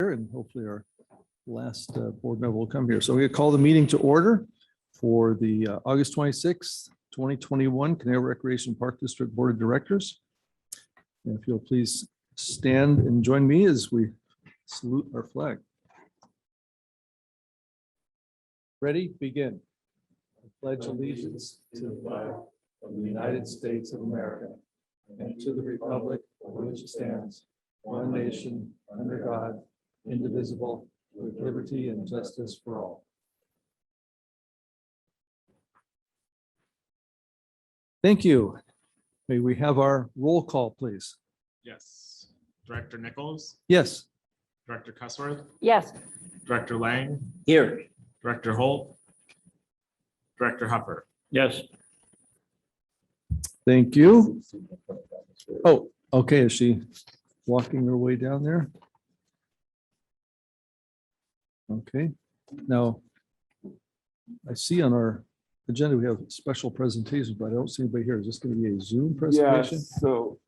And hopefully our last board member will come here. So we call the meeting to order for the August 26th, 2021 Canal Recreation Park District Board of Directors. And if you'll please stand and join me as we salute our flag. Ready? Begin. I pledge allegiance to the flag of the United States of America and to the republic for which it stands, one nation, under God, indivisible, with liberty and justice for all. Thank you. May we have our roll call, please? Yes. Director Nichols, Yes. Director Cussworth, Yes. Director Lang, Here. Director Holt, Director Hupper. Yes. Thank you. Oh, okay. Is she walking her way down there? Okay. Now, I see on our agenda, we have special presentations, but I don't see anybody here. Is this going to be a Zoom presentation? Yes, so,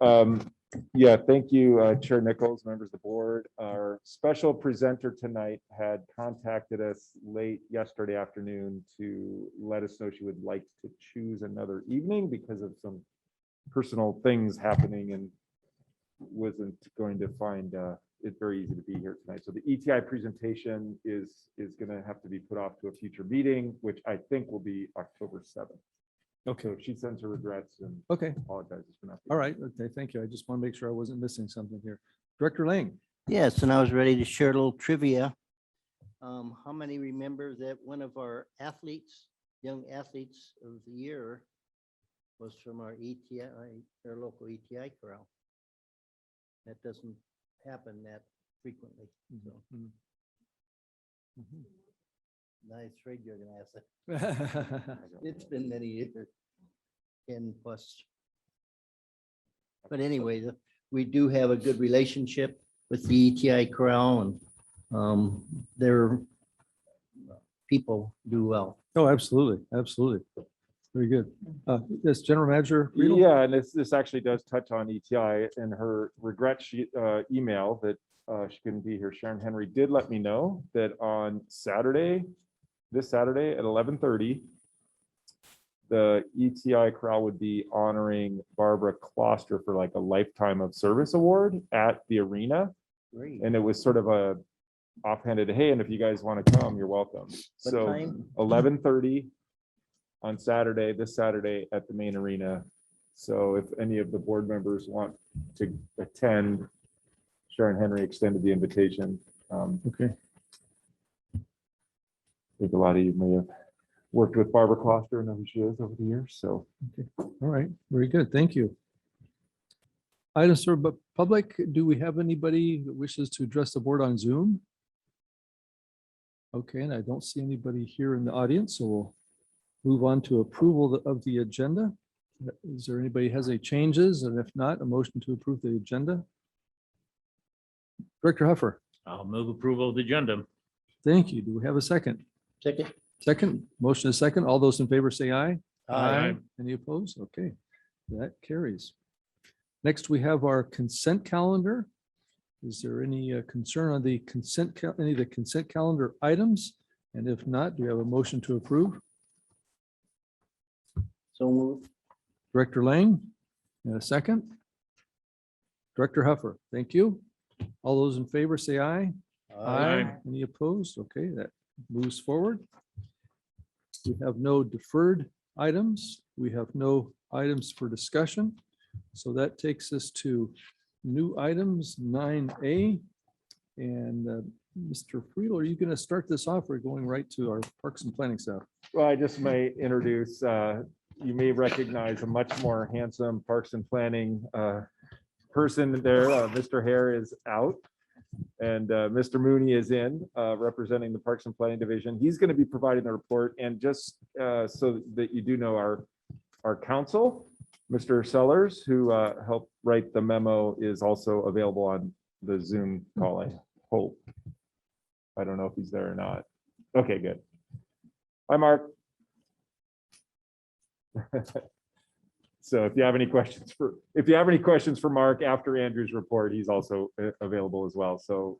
yeah, thank you, Chair Nichols, members of the board. Our special presenter tonight had contacted us late yesterday afternoon to let us know she would like to choose another evening because of some personal things happening and wasn't going to find it very easy to be here tonight. So the ETI presentation is going to have to be put off to a future meeting, which I think will be October 7th. Okay. So she sends her regrets and Okay. apologizes for not. All right. Okay. Thank you. I just want to make sure I wasn't missing something here. Director Lang. Yes, and I was ready to share a little trivia. How many remember that one of our athletes, young athletes of the year, was from our ETI, our local ETI corral? That doesn't happen that frequently. So I was afraid you're gonna ask that. It's been many years, 10 plus. But anyway, we do have a good relationship with the ETI corral, and their people do well. Oh, absolutely. Absolutely. Very good. Yes, General Manager Riedel? Yeah, and this actually does touch on ETI and her regret sheet email that she couldn't be here. Sharon Henry did let me know that on Saturday, this Saturday at 11:30, the ETI corral would be honoring Barbara Kloster for like a lifetime of service award at the arena. Great. And it was sort of a offhanded, hey, and if you guys want to come, you're welcome. What So time? 11:30 on Saturday, this Saturday at the main arena. So if any of the board members want to attend, Sharon Henry extended the invitation. Okay. I think a lot of you may have worked with Barbara Kloster and know who she is over the years. So All right. Very good. Thank you. Items for public. Do we have anybody that wishes to address the board on Zoom? Okay, and I don't see anybody here in the audience, so we'll move on to approval of the agenda. Is there anybody who has any changes? And if not, a motion to approve the agenda? Director Huffer, I'll move approval of the agenda. thank you. Do we have a second? Second. Second, motion is second. All those in favor say aye. Aye. Any opposed? Okay, that carries. Next, we have our consent calendar. Is there any concern on the consent, any of the consent calendar items? And if not, do we have a motion to approve? So moved. Director Lang, and a second. Director Huffer, thank you. All those in favor say aye. Aye. Any opposed? Okay, that moves forward. We have no deferred items. We have no items for discussion. So that takes us to new items 9A. And Mr. Friedel, are you going to start this off? We're going right to our Parks and Planning staff. well, I just may introduce, you may recognize a much more handsome Parks and Planning person there. Mr. Hare is out and Mr. Mooney is in representing the Parks and Planning Division. He's going to be providing the report, and just so that you do know, our counsel, Mr. Sellers, who helped write the memo, is also available on the Zoom call, I hope. I don't know if he's there or not. Okay, good. Hi, Mark. So if you have any questions for Mark after Andrew's report, he's also available as well. So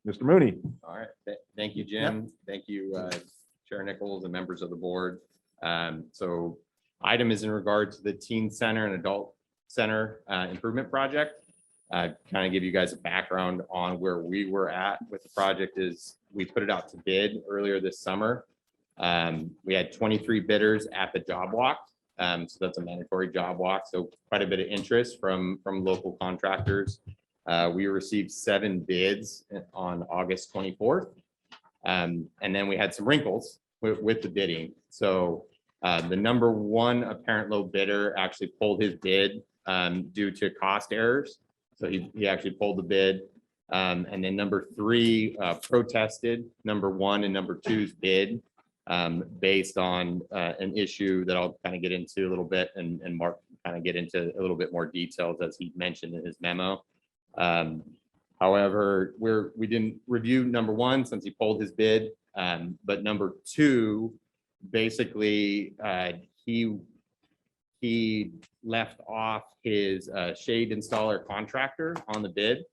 Mr. Mooney. All right, thank you, Jim. Thank you, Chair Nichols and members of the board. So item is in regard to the teen center and adult center improvement project. Kind of give you guys a background on where we were at with the project is we put it out to bid earlier this summer. We had 23 bidders at the job walk. So that's a mandatory job walk. So quite a bit of interest from local contractors. We received 7 bids on August 24th. And then we had some wrinkles with the bidding. So the number 1 apparent low bidder actually pulled his bid due to cost errors. So he actually pulled the bid. And then number 3 protested number 1 and number 2's bid based on an issue that I'll kind of get into a little bit, and Mark kind of get into a little bit more details as he mentioned in his memo. However, we didn't review number 1 since he pulled his bid, but number 2, basically, he left off his shade installer contractor on the bid.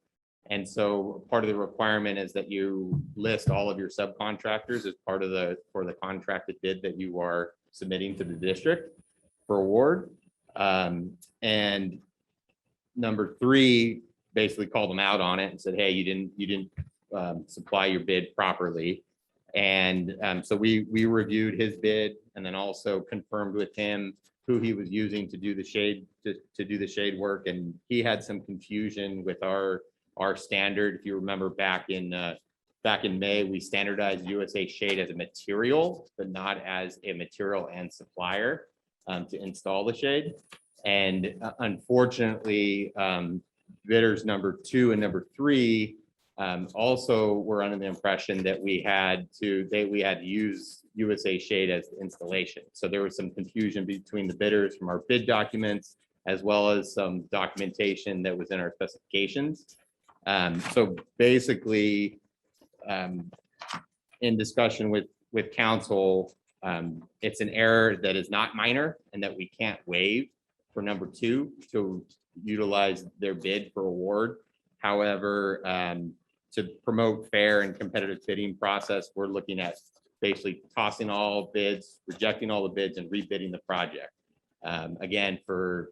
And so part of the requirement is that you list all of your subcontractors as part of for the contracted bid that you are submitting to the district for award. And number 3 basically called him out on it and said, hey, you didn't supply your bid properly. And so we reviewed his bid and then also confirmed with him who he was using to do the shade to do the shade work. And he had some confusion with our standard. If you remember back in May, we standardized USA Shade as a material, but not as a material and supplier to install the shade. And unfortunately, bidders number 2 and number 3 also were under the impression that we had to use USA Shade as the installation. So there was some confusion between the bidders from our bid documents, as well as some documentation that was in our specifications. So basically, in discussion with council, it's an error that is not minor and that we can't waive for number 2 to utilize their bid for award. However, to promote fair and competitive bidding process, we're looking at basically tossing all bids, rejecting all the bids and rebidding the project. Again, for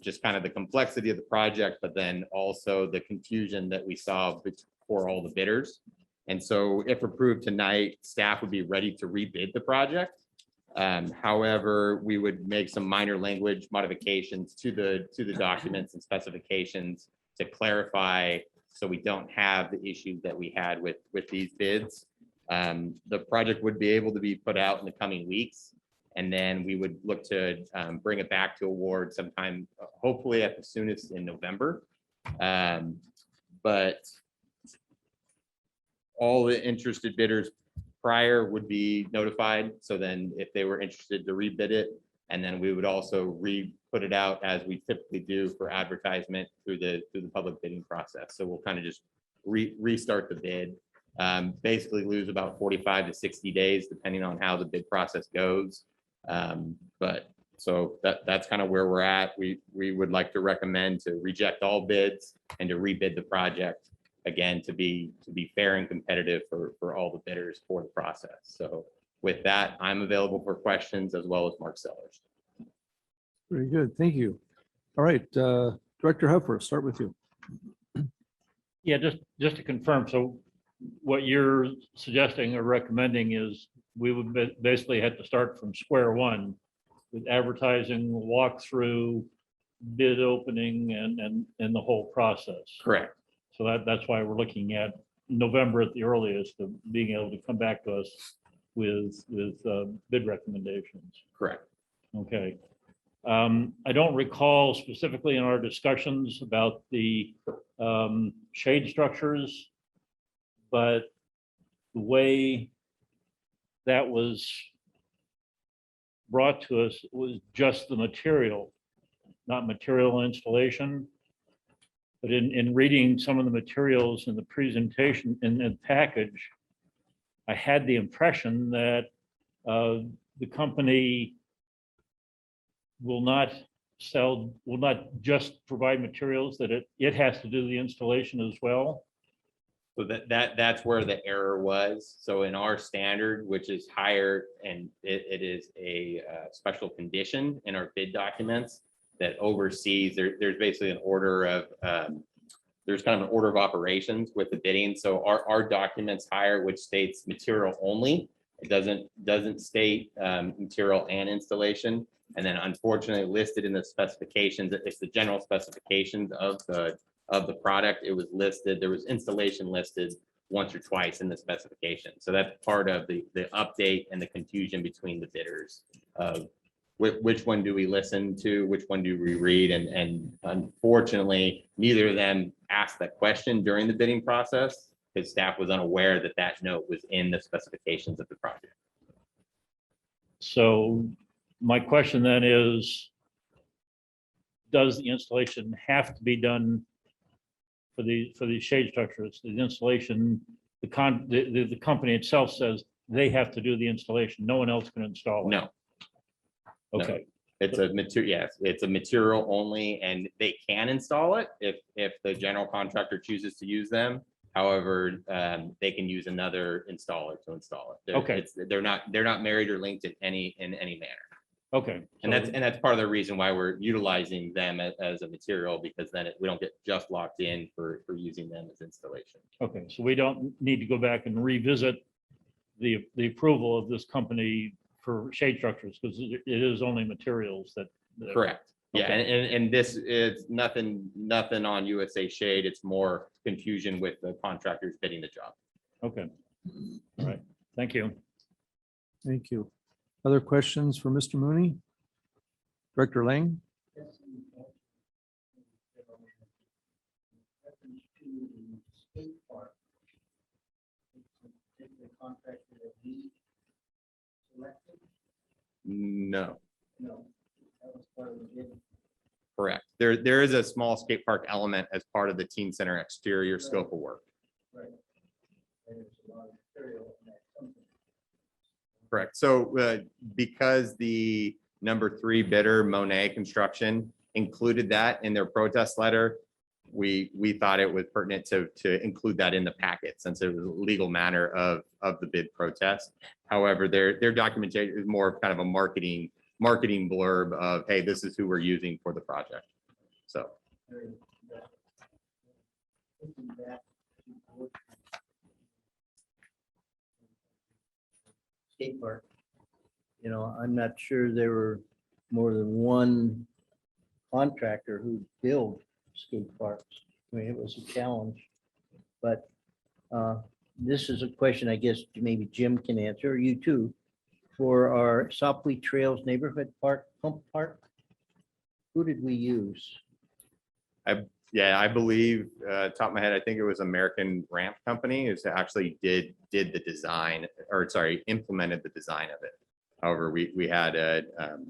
just kind of the complexity of the project, but then also the confusion that we saw for all the bidders. And so if approved tonight, staff would be ready to rebid the project. However, we would make some minor language modifications to the documents and specifications to clarify so we don't have the issues that we had with these bids. The project would be able to be put out in the coming weeks. And then we would look to bring it back to award sometime, hopefully at the soonest in November. But all the interested bidders prior would be notified. So then if they were interested to rebid it, and then we would also put it out as we typically do for advertisement through the public bidding process. So we'll kind of just restart the bid. Basically lose about 45 to 60 days, depending on how the bid process goes. But so that's kind of where we're at. We would like to recommend to reject all bids and to rebid the project again, to be fair and competitive for all the bidders for the process. So with that, I'm available for questions as well as Mark Sellers. Very good. Thank you. All right, Director Huffer, start with you. Yeah, just to confirm, so what you're suggesting or recommending is we would basically have to start from square one with advertising, walkthrough, bid opening, and the whole process. Correct. So that's why we're looking at November at the earliest of being able to come back to us with bid recommendations. Correct. Okay. I don't recall specifically in our discussions about the shade structures, but the way that was brought to us was just the material, not material installation. But in reading some of the materials in the presentation in the package, I had the impression that the company will not just provide materials, that it has to do the installation as well. So that's where the error was. So in our standard, which is higher, and it is a special condition in our bid documents that oversees, there's basically an order of, there's kind of an order of operations with the bidding. So our documents higher, which states material only. It doesn't state material and installation. And then unfortunately listed in the specifications, it's the general specifications of the product. It was listed, there was installation listed once or twice in the specification. So that's part of the update and the confusion between the bidders of which one do we listen to, which one do we read? And unfortunately, neither of them asked that question during the bidding process because staff was unaware that that note was in the specifications of the project. So my question then is, does the installation have to be done for the shade structures? The installation, the company itself says they have to do the installation. No one else can install it. No, Okay, it's a material, yes, it's a material only, and they can install it if the general contractor chooses to use them. However, they can use another installer to install it. Okay. They're not married or linked in any manner. okay. And that's part of the reason why we're utilizing them as a material, because then we don't get just locked in for using them as installation. Okay, so we don't need to go back and revisit the approval of this company for shade structures, because it is only materials that. Correct. Yeah, Okay. and this is nothing on USA Shade. It's more confusion with the contractors bidding the job. Okay, all right, thank you. Thank you. Other questions for Mr. Mooney? Director Lang? No, No. That was part of the bid. correct. There is a small skate park element as part of the teen center exterior scope of work. Right. There's a lot of material in that company. Correct. So because the number 3 bidder, Monet Construction, included that in their protest letter, we thought it was pertinent to include that in the packet since it was a legal matter of the bid protest. However, their documentation is more of kind of a marketing blurb of, hey, this is who we're using for the project. So Thinking back to skate park. You know, I'm not sure there were more than one contractor who built skate parks. I mean, it was a challenge. But this is a question I guess maybe Jim can answer, or you too. For our Sopwith Trails Neighborhood Park, Pump Park, who did we use? yeah, I believe top of my head, I think it was American Ramp Company is actually did the design, or sorry, implemented the design of it. However, we had a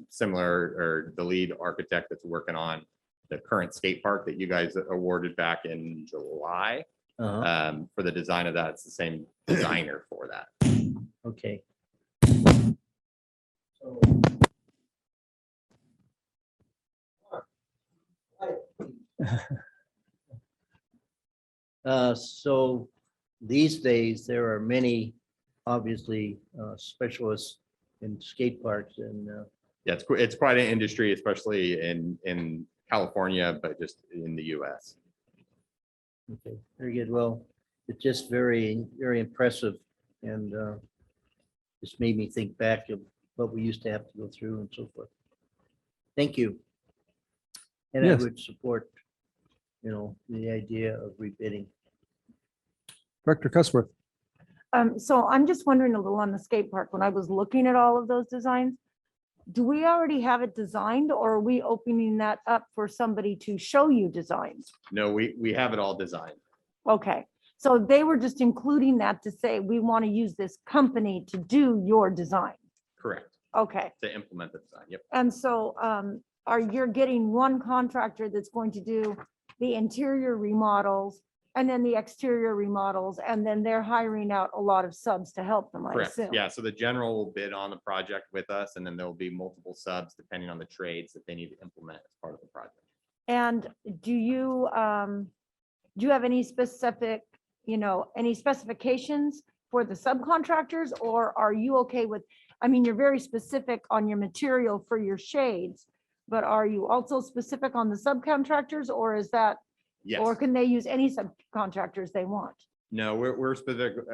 similar, or the lead architect that's working on the current skate park that you guys awarded back in July. For the design of that, it's the same designer for that. Okay. So these days, there are many, obviously, specialists in skate parks and Yeah, it's quite an industry, especially in California, but just in the US. okay, very good. Well, it's just very, very impressive and just made me think back of what we used to have to go through and so forth. Thank you. And I Yes. would support, you know, the idea of rebidding. Director Cussworth? So I'm just wondering a little on the skate park, when I was looking at all of those designs, do we already have it designed, or are we opening that up for somebody to show you designs? No, we have it all designed. Okay, so they were just including that to say, we want to use this company to do your design. Correct. Okay, To implement the design. Yep. and so are you getting one contractor that's going to do the interior remodels and then the exterior remodels, and then they're hiring out a lot of subs to help them, I Correct. assume? Yeah. So the general will bid on the project with us, and then there'll be multiple subs depending on the trades that they need to implement as part of the project. And do you have any specific any specifications for the subcontractors, or are you okay with, I mean, you're very specific on your material for your shades, but are you also specific on the subcontractors, or is that, Yes. or can they use any subcontractors they want? No, we're specific,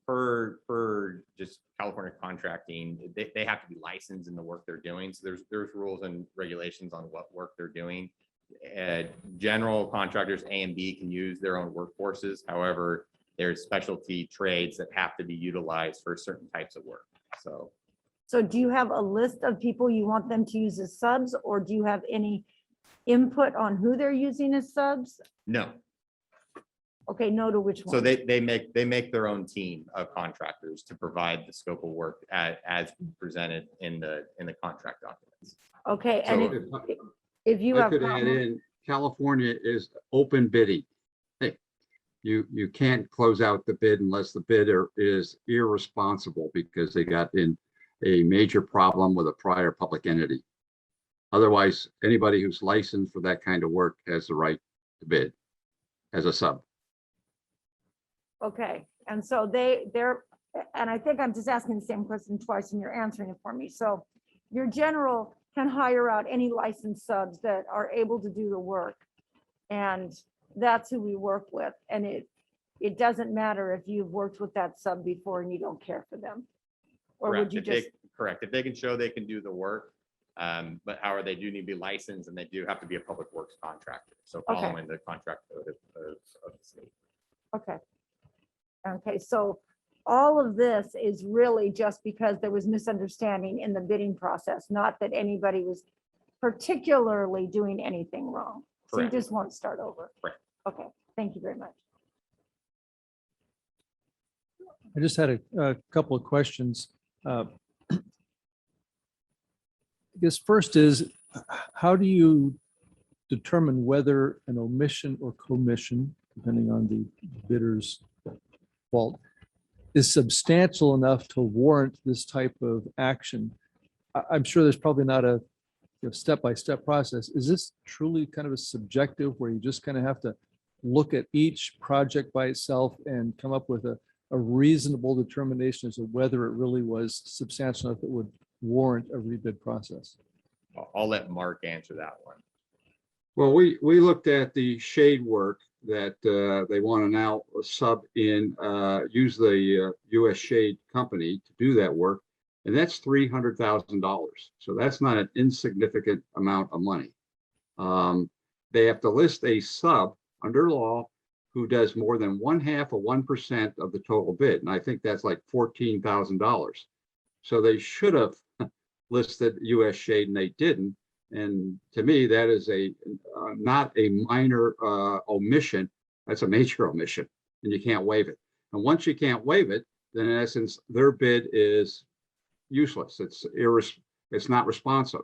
per just California contracting, they have to be licensed in the work they're doing. So there's rules and regulations on what work they're doing. General contractors A and B can use their own workforces. However, there's specialty trades that have to be utilized for certain types of work. So do you have a list of people you want them to use as subs, or do you have any input on who they're using as subs? No, Okay, no to which one? so they make their own team of contractors to provide the scope of work as presented in the contract documents. Okay, and So- if you I have. could add problems- in, California is open bidding. Hey, you can't close out the bid unless the bidder is irresponsible because they got in a major problem with a prior public entity. Otherwise, anybody who's licensed for that kind of work has the right to bid as a sub. Okay, and so they're, and I think I'm just asking the same question twice and you're answering it for me. So your general can hire out any licensed subs that are able to do the work. And that's who we work with. And it doesn't matter if you've worked with that sub before and you don't care for them. Or would Correct. you just, Correct. If they can show they can do the work, but however, they do need to be licensed and they do have to be a public works contractor. So Okay. following the contract code of the state. okay. Okay, so all of this is really just because there was misunderstanding in the bidding process, not that anybody was particularly doing anything wrong. So you Correct. just want to start over. Correct. Okay, thank you very much. I just had a couple of questions. I guess first is, how do you determine whether an omission or commission, depending on the bidder's fault, is substantial enough to warrant this type of action? I'm sure there's probably not a step-by-step process. Is this truly kind of a subjective where you just kind of have to look at each project by itself and come up with a reasonable determination as to whether it really was substantial enough that would warrant a rebid process? I'll let Mark answer that one. Well, we looked at the shade work that they want to now sub in, use the US Shade Company to do that work. And that's $300,000. So that's not an insignificant amount of money. They have to list a sub under law who does more than 1/2 of 1% of the total bid. And I think that's like $14,000. So they should have listed US Shade and they didn't. And to me, that is not a minor omission. That's a major omission, and you can't waive it. And once you can't waive it, then in essence, their bid is useless. It's not responsive.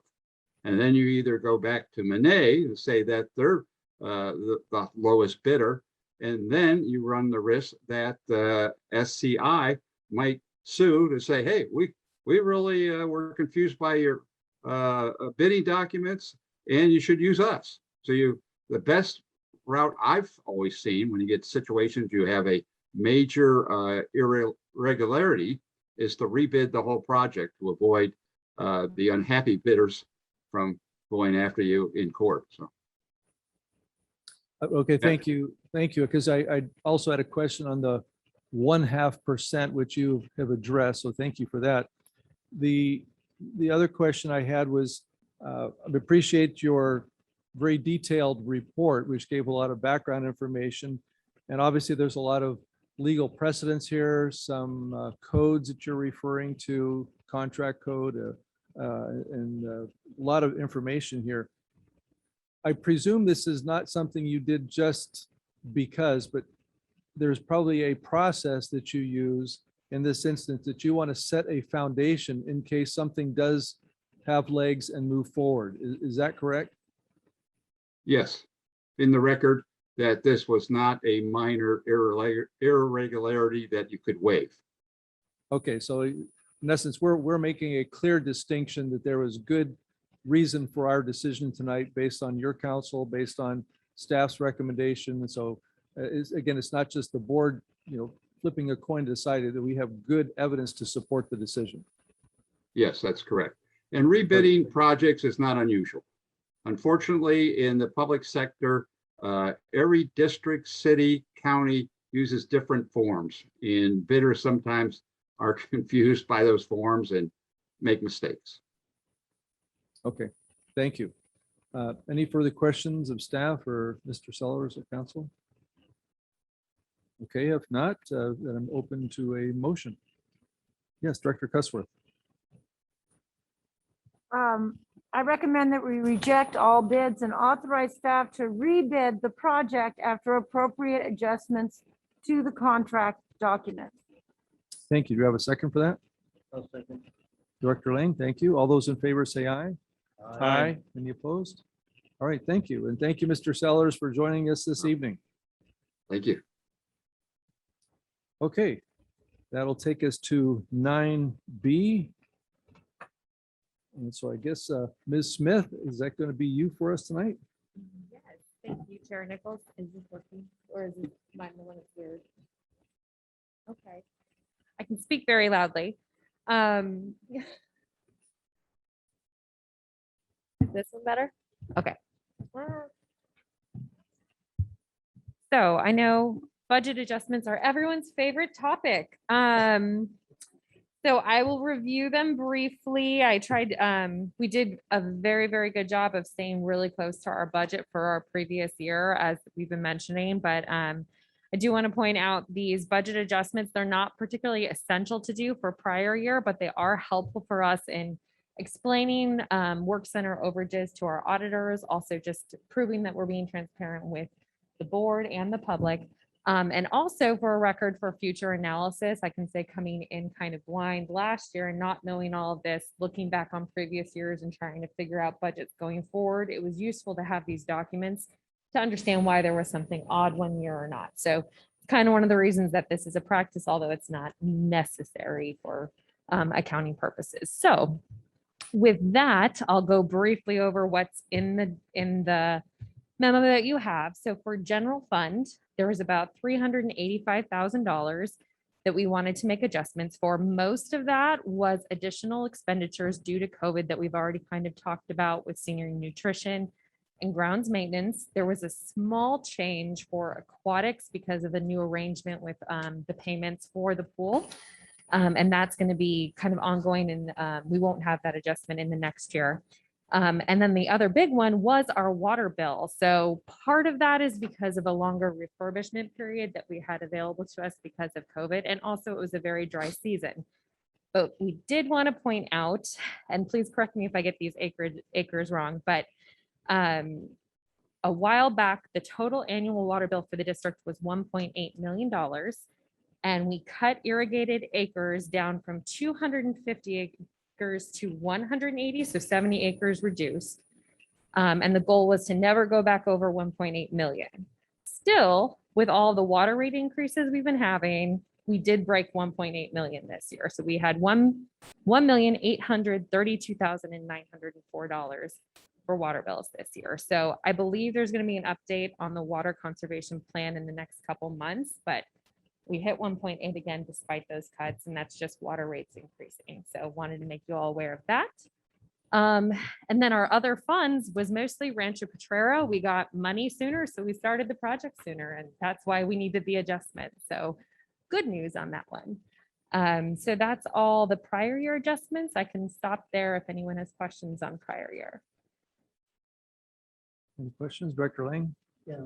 And then you either go back to Mrca and say that they're the lowest bidder, and then you run the risk that SCI might sue to say, hey, we really were confused by your bidding documents, and you should use us. So the best route I've always seen when you get situations you have a major irregularity is to rebid the whole project to avoid the unhappy bidders from going after you in court. So Okay, thank you. Thank you. Because I also had a question on the 1/2%, which you have addressed. So thank you for that. The other question I had was, I appreciate your very detailed report, which gave a lot of background information. And obviously there's a lot of legal precedents here, some codes that you're referring to, contract code, and a lot of information here. I presume this is not something you did just because, but there's probably a process that you use in this instance that you want to set a foundation in case something does have legs and move forward. Is that correct? yes, in the record that this was not a minor irregularity that you could waive. Okay, so in essence, we're making a clear distinction that there was good reason for our decision tonight based on your counsel, based on staff's recommendation. And so again, it's not just the board flipping a coin decided that we have good evidence to support the decision. Yes, that's correct. And rebidding projects is not unusual. Unfortunately, in the public sector, every district, city, county uses different forms, and bidders sometimes are confused by those forms and make mistakes. Okay, thank you. Any further questions of staff or Mr. Sellers or council? Okay, if not, then I'm open to a motion. Yes, Director Cusworth. I recommend that we reject all bids and authorize staff to rebid the project after appropriate adjustments to the contract document. Thank you. Do you have a second for that? I'll second. Director Lang, thank you. All those in favor say aye. Aye. Any opposed? All right, thank you. And thank you, Mr. Sellers, for joining us this evening. Thank you. Okay, that'll take us to 9B. And so I guess, Ms. Smith, is that going to be you for us tonight? Yes, thank you, Chair Nichols. Is this working or is it mine the one that's weird? Okay, I can speak very loudly. Is this one better? Okay. So I know budget adjustments are everyone's favorite topic. So I will review them briefly. I tried, we did a very, very good job of staying really close to our budget for our previous year, as we've been mentioning, but I do want to point out these budget adjustments, they're not particularly essential to do for prior year, but they are helpful for us in explaining work center overages to our auditors, also just proving that we're being transparent with the board and the public. And also for a record for future analysis, I can say coming in kind of blind last year and not knowing all of this, looking back on previous years and trying to figure out budgets going forward, it was useful to have these documents to understand why there was something odd one year or not. So kind of one of the reasons that this is a practice, although it's not necessary for accounting purposes. So with that, I'll go briefly over what's in the memo that you have. So for general fund, there was about $385,000 that we wanted to make adjustments for. Most of that was additional expenditures due to COVID that we've already kind of talked about with senior nutrition and grounds maintenance. There was a small change for aquatics because of the new arrangement with the payments for the pool. And that's going to be kind of ongoing, and we won't have that adjustment in the next year. And then the other big one was our water bill. So part of that is because of a longer refurbishment period that we had available to us because of COVID. And also it was a very dry season. But we did want to point out, and please correct me if I get these acres wrong, but a while back, the total annual water bill for the district was $1.8 million. And we cut irrigated acres down from 250 acres to 180, so 70 acres reduced. And the goal was to never go back over 1.8 million. Still, with all the water rate increases we've been having, we did break 1.8 million this year. So we had $1,832,904 for water bills this year. So I believe there's going to be an update on the water conservation plan in the next couple months, but we hit 1.8 again despite those cuts, and that's just water rates increasing. So wanted to make you all aware of that. And then our other funds was mostly Rancho Potrero. We got money sooner, so we started the project sooner, and that's why we needed the adjustment. So good news on that one. So that's all the prior year adjustments. I can stop there if anyone has questions on prior year. Any questions, Director Lang? Yeah,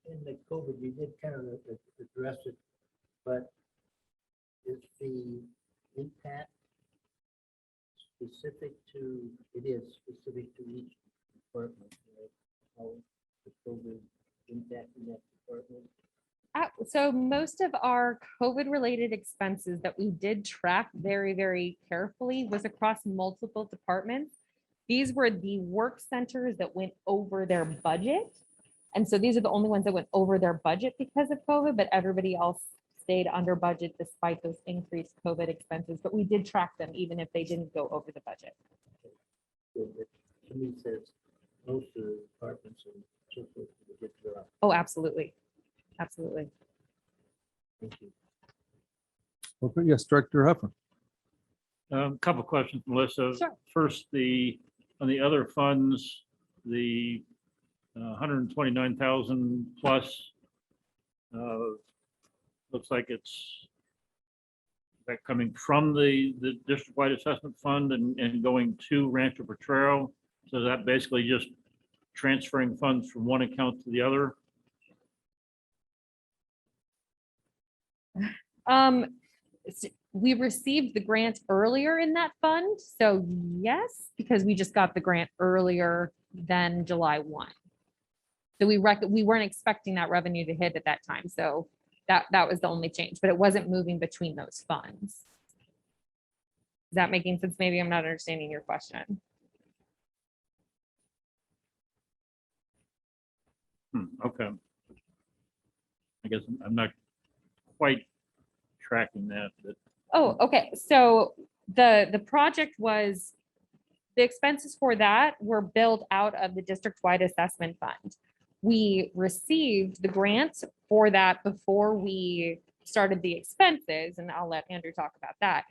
in the COVID, you did kind of address it, but is the impact specific to, it is specific to each department, right? How the COVID impacting that department? So most of our COVID-related expenses that we did track very, very carefully was across multiple departments. These were the work centers that went over their budget. And so these are the only ones that went over their budget because of COVID, but everybody else stayed under budget despite those increased COVID expenses. But we did track them even if they didn't go over the budget. To me, says most of the departments and so forth. Oh, absolutely. Absolutely. Thank you. Okay, yes, Director Huffman. Couple questions, Melissa. Sure. First, on the other funds, the 129,000 plus, looks like it's that coming from the district-wide assessment fund and going to Rancho Potrero. So that basically just transferring funds from one account to the other. We received the grant earlier in that fund, so yes, because we just got the grant earlier than July 1. So we weren't expecting that revenue to hit at that time, so that was the only change, but it wasn't moving between those funds. Is that making sense? Maybe I'm not understanding your question. Okay. I guess I'm not quite tracking that, but Oh, okay. So the project was, the expenses for that were billed out of the district-wide assessment fund. We received the grants for that before we started the expenses, and I'll let Andrew talk about that.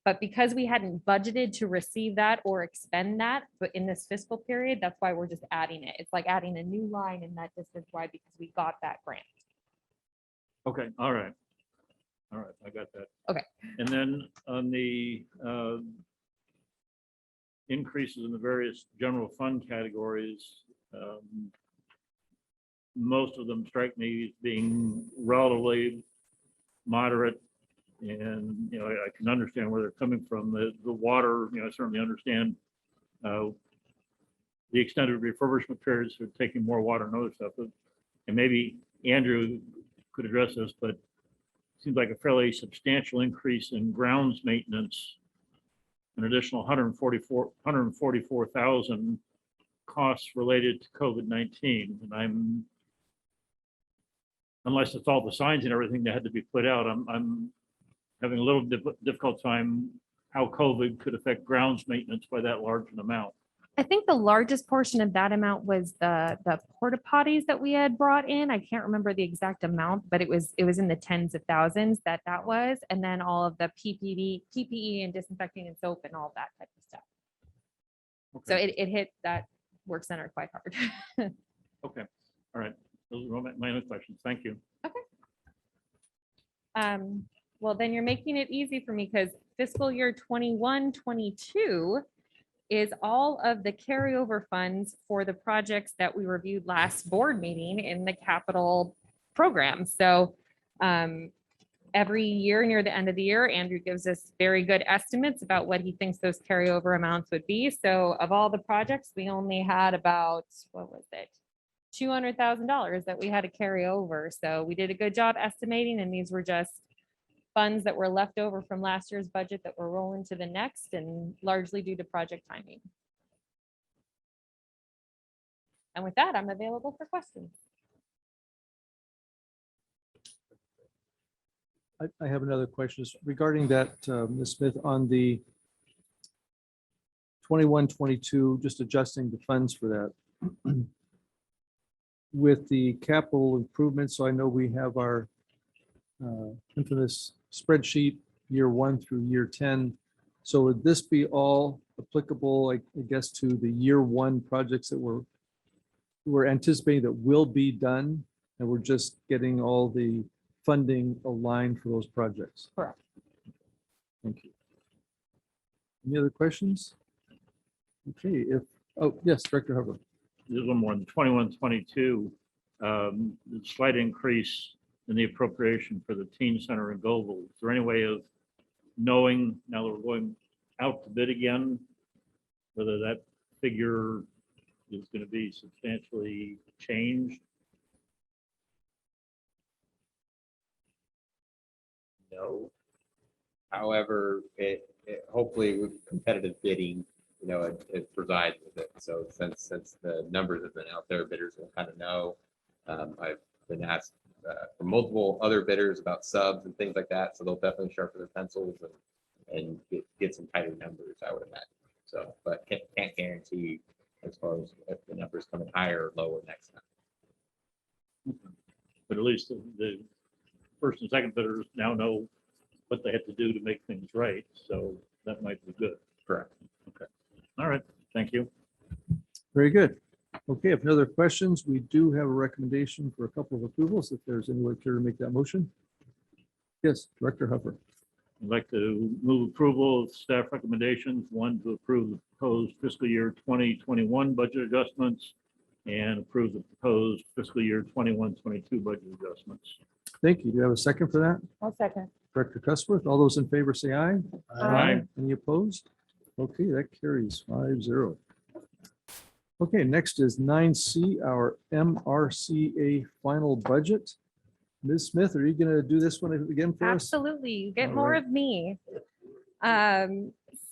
But because we hadn't budgeted to receive that or expend that, but in this fiscal period, that's why we're just adding it. It's like adding a new line in that district-wide because we got that grant. okay, all right. All right, I got that. Okay. And then on the increases in the various general fund categories, most of them strike me as being relatively moderate. And, you know, I can understand where they're coming from. The water, you know, I certainly understand the extended refurbishment periods for taking more water and other stuff. And maybe Andrew could address this, but seems like a fairly substantial increase in grounds maintenance, an additional 144,000 costs related to COVID-19. And unless it's all the signs and everything that had to be put out, I'm having a little difficult time how COVID could affect grounds maintenance by that large an amount. I think the largest portion of that amount was the porta potties that we had brought in. I can't remember the exact amount, but it was in the tens of thousands that was. And then all of the PPE and disinfecting and soap and all that type of stuff. So Okay. it hit that work center quite hard. Okay, all right. Those are my only questions. Thank you. Well, then you're making it easy for me because fiscal year 21-22 is all of the carryover funds for the projects that we reviewed last board meeting in the capital program. So every year near the end of the year, Andrew gives us very good estimates about what he thinks those carryover amounts would be. So of all the projects, we only had about, what was it? $200,000 that we had to carry over. So we did a good job estimating, and these were just funds that were left over from last year's budget that were rolling to the next, and largely due to project timing. And with that, I'm available for questions. I have another question regarding that, Ms. Smith, on the 21-22, just adjusting the funds for that. With the capital improvements, so I know we have our infamous spreadsheet year 1 through year 10. So would this be all applicable, I guess, to the year 1 projects that we're anticipating that will be done, and we're just getting all the funding aligned for those projects? Correct. Thank you. Any other questions? Okay, oh, yes, Director Hubbard. There's one more in 21-22, slight increase in the appropriation for the teen center in Global. Is there any way of knowing, now that we're going out to bid again, whether that figure is going to be substantially changed? No. However, it hopefully with competitive bidding, you know, it provides with it. So since the numbers have been out there, bidders will kind of know. I've been asked from multiple other bidders about subs and things like that. So they'll definitely sharpen their pencils and get some tighter numbers, I would imagine. So, but can't guarantee as far as if the numbers coming higher or lower next time. But at least the first and second bidders now know what they have to do to make things right. So that might be good. Correct. All right, thank you. Very good. Okay, if no other questions, we do have a recommendation for a couple of approvals. If there's anyone care to make that motion. Yes, Director Huffer. I'd like to move approval of staff recommendations. One, to approve the proposed fiscal year 2021 budget adjustments and approve the proposed fiscal year 21-22 budget adjustments. Thank you. Do you have a second for that? I'll second. Director Cuthbert, all those in favor say aye. Aye. Any opposed? Okay, that carries 5-0. Okay, next is 9C, our MRCA final budget. Ms. Smith, are you going to do this one again for us? Absolutely. You get All more right. of me.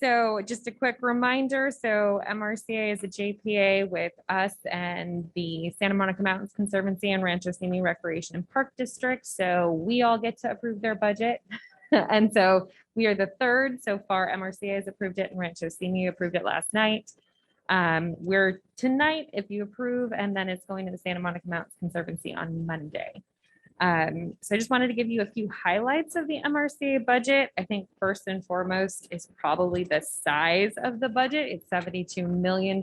So just a quick reminder. So MRCA is a JPA with us and the Santa Monica Mountains Conservancy and Rancho Simi Recreation and Park District. So we all get to approve their budget. And so we are the third so far. MRCA has approved it and Rancho Simi approved it last night. We're tonight, if you approve, and then it's going to the Santa Monica Mountains Conservancy on Monday. So I just wanted to give you a few highlights of the MRCA budget. I think first and foremost is probably the size of the budget. It's $72 million,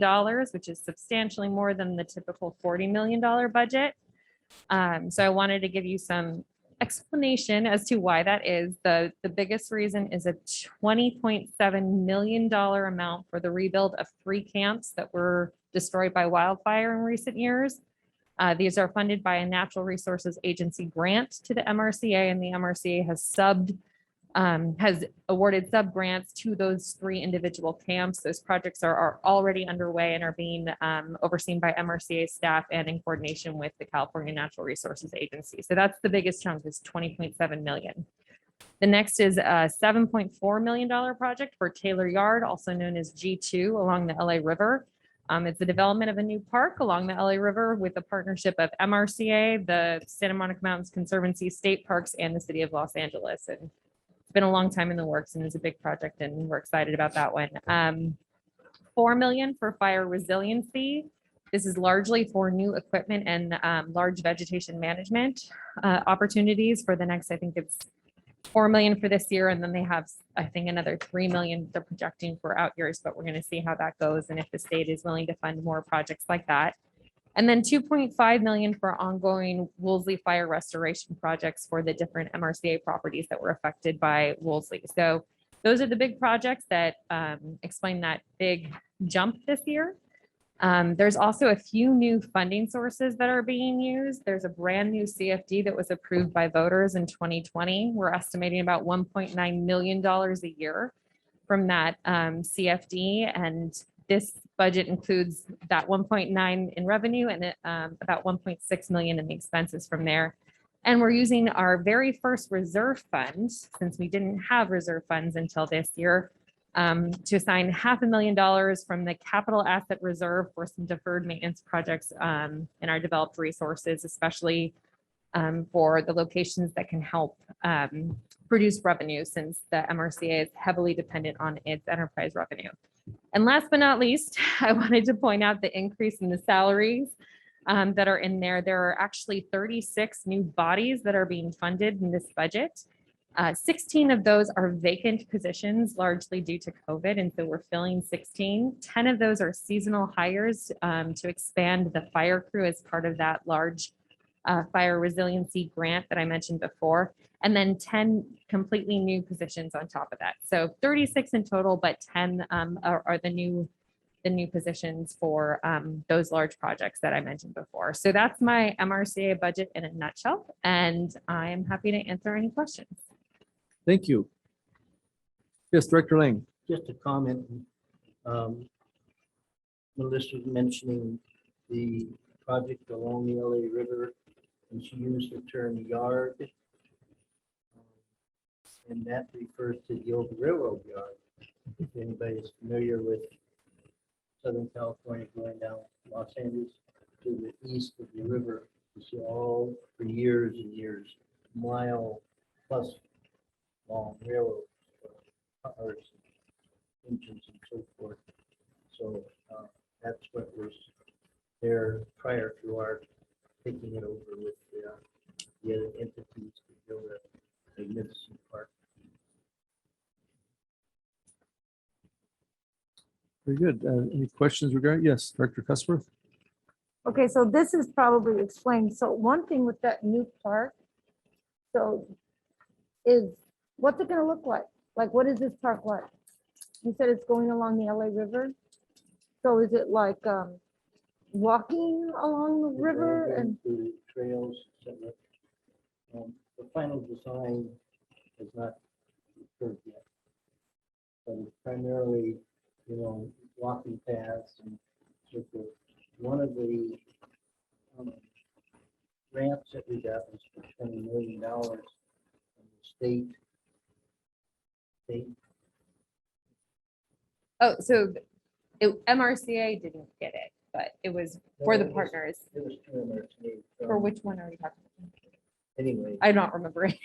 which is substantially more than the typical $40 million budget. So I wanted to give you some explanation as to why that is. The biggest reason is a $20.7 million amount for the rebuild of 3 camps that were destroyed by wildfire in recent years. These are funded by a Natural Resources Agency grant to the MRCA, and the MRCA has awarded sub grants to those 3 individual camps. Those projects are already underway and are being overseen by MRCA staff and in coordination with the California Natural Resources Agency. So that's the biggest chunk, is $20.7 million. The next is a $7.4 million project for Taylor Yard, also known as G2, along the LA River. It's the development of a new park along the LA River with a partnership of MRCA, the Santa Monica Mountains Conservancy State Parks, and the City of Los Angeles. And it's been a long time in the works and it's a big project, and we're excited about that one. $4 million for fire resiliency. This is largely for new equipment and large vegetation management opportunities for the next, I think it's $4 million for this year, and then they have, I think, another $3 million they're projecting for out years, but we're going to see how that goes and if the state is willing to fund more projects like that. And then $2.5 million for ongoing Woolsey fire restoration projects for the different MRCA properties that were affected by Woolsey. So those are the big projects that explain that big jump this year. There's also a few new funding sources that are being used. There's a brand new CFD that was approved by voters in 2020. We're estimating about $1.9 million a year from that CFD. And this budget includes that 1.9 in revenue and about 1.6 million in the expenses from there. And we're using our very first reserve fund, since we didn't have reserve funds until this year, to assign $500,000 from the capital asset reserve for some deferred maintenance projects in our developed resources, especially for the locations that can help produce revenue, since the MRCA is heavily dependent on its enterprise revenue. And last but not least, I wanted to point out the increase in the salaries that are in there. There are actually 36 new bodies that are being funded in this budget. 16 of those are vacant positions, largely due to COVID, and so we're filling 16. 10 of those are seasonal hires to expand the fire crew as part of that large fire resiliency grant that I mentioned before, and then 10 completely new positions on top of that. So 36 in total, but 10 are the new positions for those large projects that I mentioned before. So that's my MRCA budget in a nutshell, and I am happy to answer any questions. Thank you. Yes, Director Lang. Just a comment. Melissa was mentioning the project along the LA River, and she used the term yard. And that refers to the old railroad yard. If anybody is familiar with Southern California going down Los Angeles to the east of the river, you see all for years and years, mile plus long railroad cars, engines and so forth. So that's what was there prior to our taking it over with the other entities to build a magnificent park. Very good. Any questions regarding, yes, Director Cuthbert? Okay, so this is probably explained. So one thing with that new park, so is, what's it gonna look like? Like, what is this park like? You said it's going along the LA River. So is it like, walking along the river and, The trails, etc. The final design is not approved yet. But it's primarily, walking paths and so forth. One of the grants that we got was for $20 million from the state. Oh, so MRCA didn't get it, but it was for the partners. It was $200. For which one are we talking about? Anyway, I don't remember it.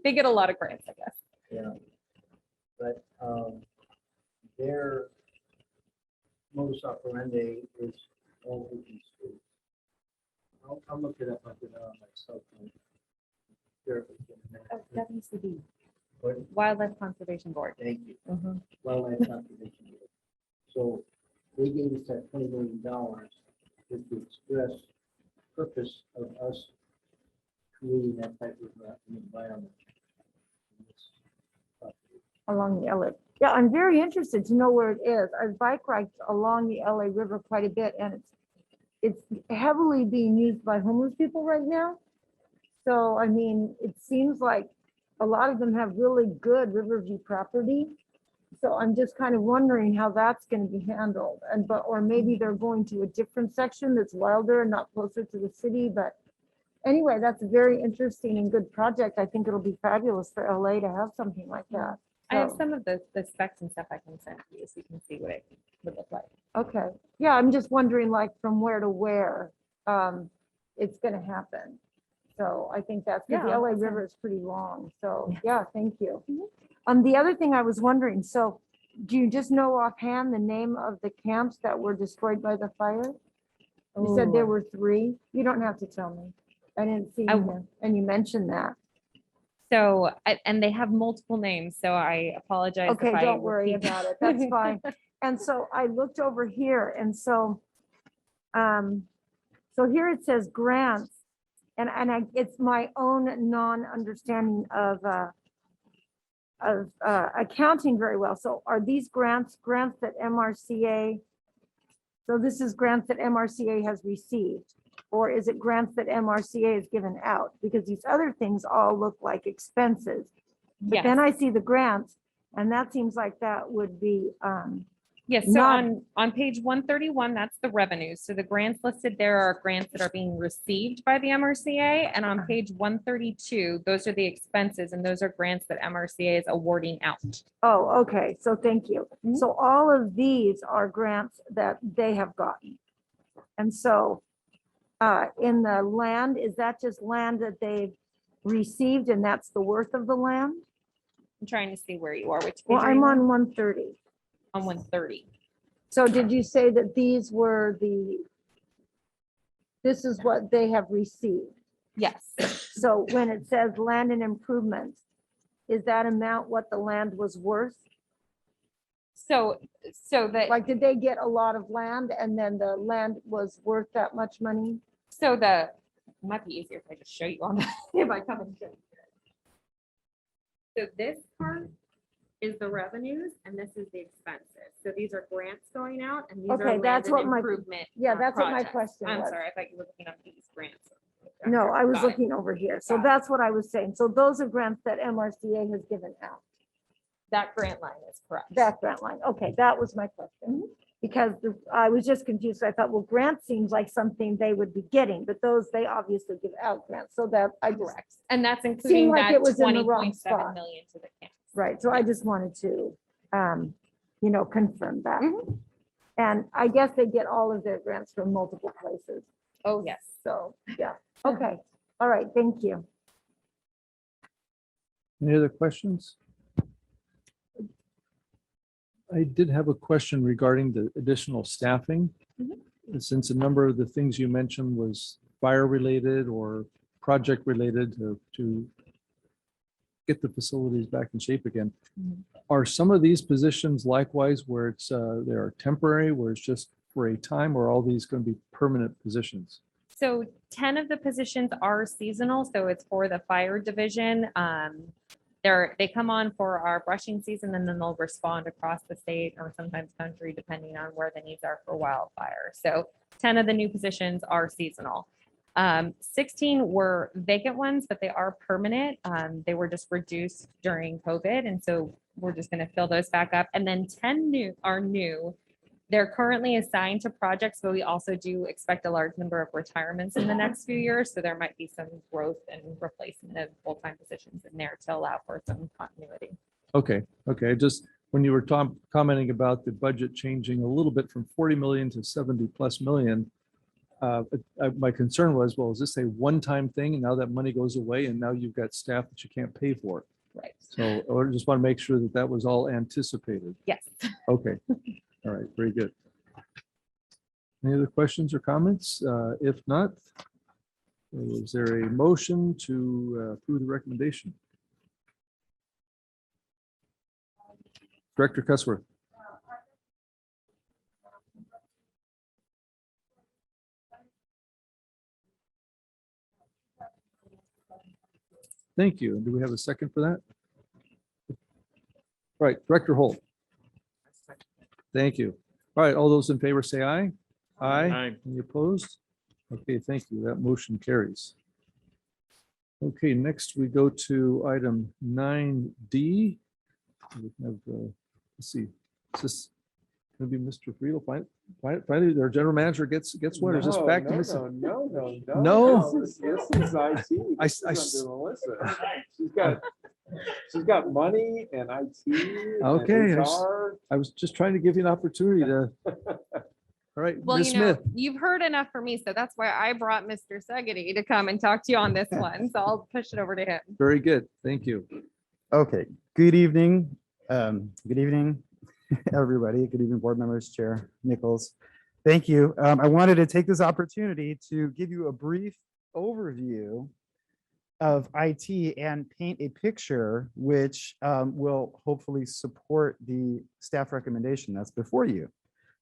They get a lot of grants, I guess. yeah. But their modus operandi is all open streets. I'll look it up, I'll get it on my cell phone. Sure, if we can, Oh, WCB, but Wildlife Conservation Board. thank you. Mhm. Wildlife Conservation Board. So they gave us that $20 million with the express purpose of us creating that type of environment. in this property. along the LA? Yeah, I'm very interested to know where it is. I've bike ride along the LA River quite a bit and it's heavily being used by homeless people right now. So, I mean, it seems like a lot of them have really good Riverview property. So I'm just kind of wondering how that's going to be handled or maybe they're going to a different section that's wilder and not closer to the city. But anyway, that's a very interesting and good project. I think it'll be fabulous for LA to have something like that. I have So, some of the specs and stuff I can send to you so you can see what it would look like. okay. Yeah, I'm just wondering like from where to where it's going to happen. So I think that's because the Yeah, LA I'll River is pretty long. So Yes. yeah, thank you. Mhm. The other thing I was wondering, so do you just know offhand the name of the camps that were destroyed by the fire? You said there Ooh. were 3. You don't have to tell me. I didn't see I them w- there, and you mentioned that. So, and they have multiple names, so I apologize. Okay, if I don't worry repeat. about it. That's fine. And so I looked over here and so here it says grants and it's my own non-understanding of accounting very well. So are these grants that MRCA, so this is grants that MRCA has received? Or is it grants that MRCA has given out? Because these other things all look like expenses. But then Yes. I see the grants and that seems like that would be, Yes, so not- on page 131, that's the revenues. So the grants listed there are grants that are being received by the MRCA. And on page 132, those are the expenses and those are grants that MRCA is awarding out. oh, okay, so thank you. Mhm. So all of these are grants that they have gotten. And so in the land, is that just land that they've received and that's the worth of the land? I'm trying to see where you are, which. Well, page are I'm you on 130. On 130. So did you say that these were this is what they have received? Yes. So when it says land and improvements, is that amount what the land was worth? So that, Like, did they get a lot of land and then the land was worth that much money? it might be easier if I just show you on, if I come and show you. So this part is the revenues and this is the expenses. So these are grants going out and these are Okay, land that's and what my- improvement. yeah, that's what my projects. question I'm was. sorry, I thought you were looking up these grants. No, I was Got it. looking over here. So Got it. that's what I was saying. So those are grants that MRCA has given out. That grant line is correct. That grant line. Okay, that was my question. Because I was just confused. I thought, well, grant seems like something they would be getting, but those, they obviously give out grants. So that I just, Correct. And that's including like that it was in the wrong 20.7 spot. million to the camp. right. So I just wanted to, confirm that. Mhm. And I guess they get all of their grants from multiple places. Oh, yes. So, yeah. Okay. All right. Thank you. Any other questions? I did have a question regarding the additional staffing. Since a number of the things you mentioned was fire related or project related to get the facilities back in shape again. Mhm. Are some of these positions likewise where it's, they are temporary, where it's just for a time, or are all these going to be permanent positions? So 10 of the positions are seasonal, so it's for the fire division. They come on for our brushing season and then they'll respond across the state or sometimes country, depending on where the needs are for wildfire. So 10 of the new positions are seasonal. 16 were vacant ones, but they are permanent. They were just reduced during COVID. And so we're just going to fill those back up. And then 10 are new. They're currently assigned to projects, but we also do expect a large number of retirements in the next few years. So there might be some growth and replacement of full-time positions in there to allow for some continuity. Okay, just when you were commenting about the budget changing a little bit from 40 million to 70+ million, my concern was, well, is this a one-time thing and now that money goes away and now you've got staff that you can't pay for? Right. So I just want to make sure that that was all anticipated. Yes. Okay, all right, very good. Any other questions or comments? If not, is there a motion to approve the recommendation? Director Cussworth. Thank you. And do we have a second for that? Right, Director Holt. Thank you. All right, all those in favor say aye. Aye. Any opposed? Okay, thank you. That motion carries. Okay, next we go to item 9D. We have, let's see, is this going to be Mr. Friedel? Finally, their general manager gets one, or is this back to Mr.? No? This is IT. This is under Melissa. She's got money and IT. and Okay, HR. I was just trying to give you an opportunity to. All right, Well, Ms. you know, Smith. you've heard enough from me, so that's why I brought Mr. Segedy to come and talk to you on this one. So I'll push it over to him. Very good. Thank you. Okay, good evening. Good evening, everybody. Good evening, board members, Chair Nichols. Thank you. I wanted to take this opportunity to give you a brief overview of IT and paint a picture which will hopefully support the staff recommendation that's before you.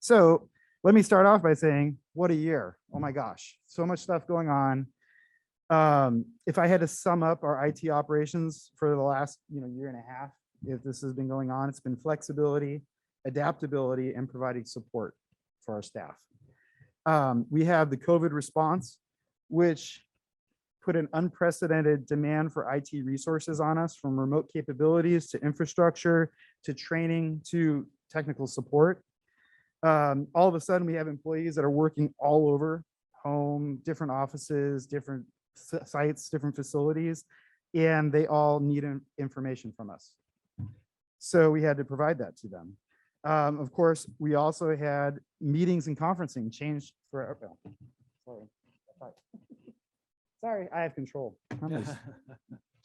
So let me start off by saying, what a year. Oh my gosh, so much stuff going on. If I had to sum up our IT operations for the last year and a half, if this has been going on, it's been flexibility, adaptability, and providing support for our staff. We have the COVID response, which put an unprecedented demand for IT resources on us, from remote capabilities to infrastructure, to training, to technical support. All of a sudden, we have employees that are working all over home, different offices, different sites, different facilities, and they all need information from us. So we had to provide that to them. Of course, we also had meetings and conferencing changed for. Sorry, I have control. I'm just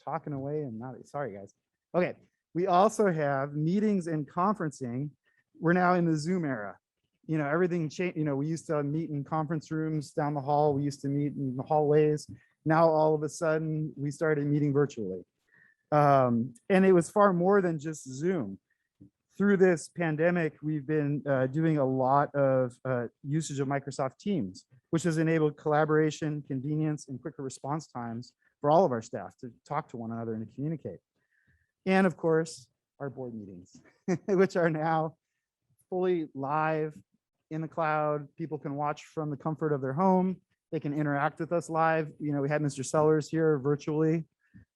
talking away and not. Sorry, guys. Okay, we also have meetings and conferencing. We're now in the Zoom era. Everything changed. We used to meet in conference rooms down the hall. We used to meet in the hallways. Now, all of a sudden, we started meeting virtually. And it was far more than just Zoom. Through this pandemic, we've been doing a lot of usage of Microsoft Teams, which has enabled collaboration, convenience, and quicker response times for all of our staff to talk to one another and to communicate. And of course, our board meetings, which are now fully live in the cloud. People can watch from the comfort of their home. They can interact with us live. We had Mr. Sellers here virtually.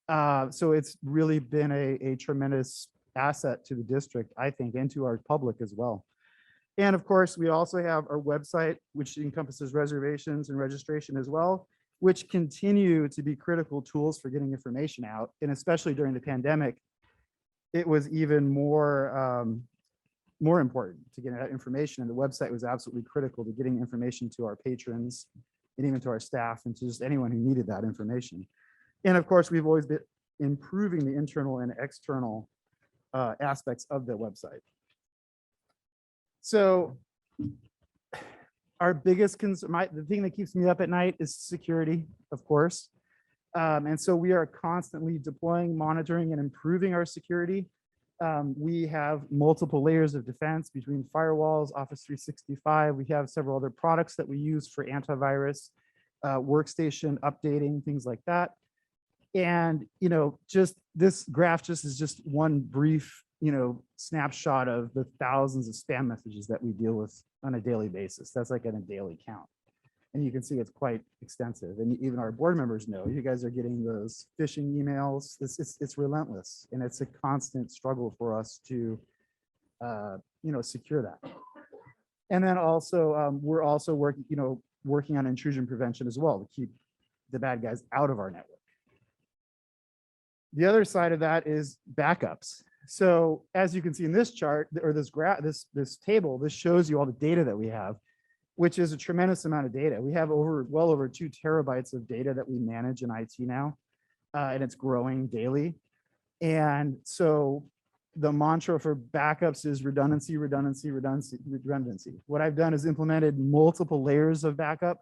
So it's really been a tremendous asset to the district, I think, and to our public as well. And of course, we also have our website, which encompasses reservations and registration as well, which continue to be critical tools for getting information out. And especially during the pandemic, it was even more important to get that information. And the website was absolutely critical to getting information to our patrons and even to our staff and to just anyone who needed that information. And of course, we've always been improving the internal and external aspects of the website. So our biggest concern, the thing that keeps me up at night is security, of course. And so we are constantly deploying, monitoring, and improving our security. We have multiple layers of defense between firewalls, Office 365. We have several other products that we use for antivirus, workstation updating, things like that. And, just this graph just is just one brief, snapshot of the thousands of spam messages that we deal with on a daily basis. That's like on a daily count. And you can see it's quite extensive. And even our board members know you guys are getting those phishing emails. It's relentless. And it's a constant struggle for us to, secure that. And then also, we're also working on intrusion prevention as well to keep the bad guys out of our network. The other side of that is backups. So as you can see in this chart or this graph, this table, this shows you all the data that we have, which is a tremendous amount of data. We have well over 2 terabytes of data that we manage in IT now, and it's growing daily. And so the mantra for backups is redundancy, redundancy, redundancy, redundancy. What I've done is implemented multiple layers of backup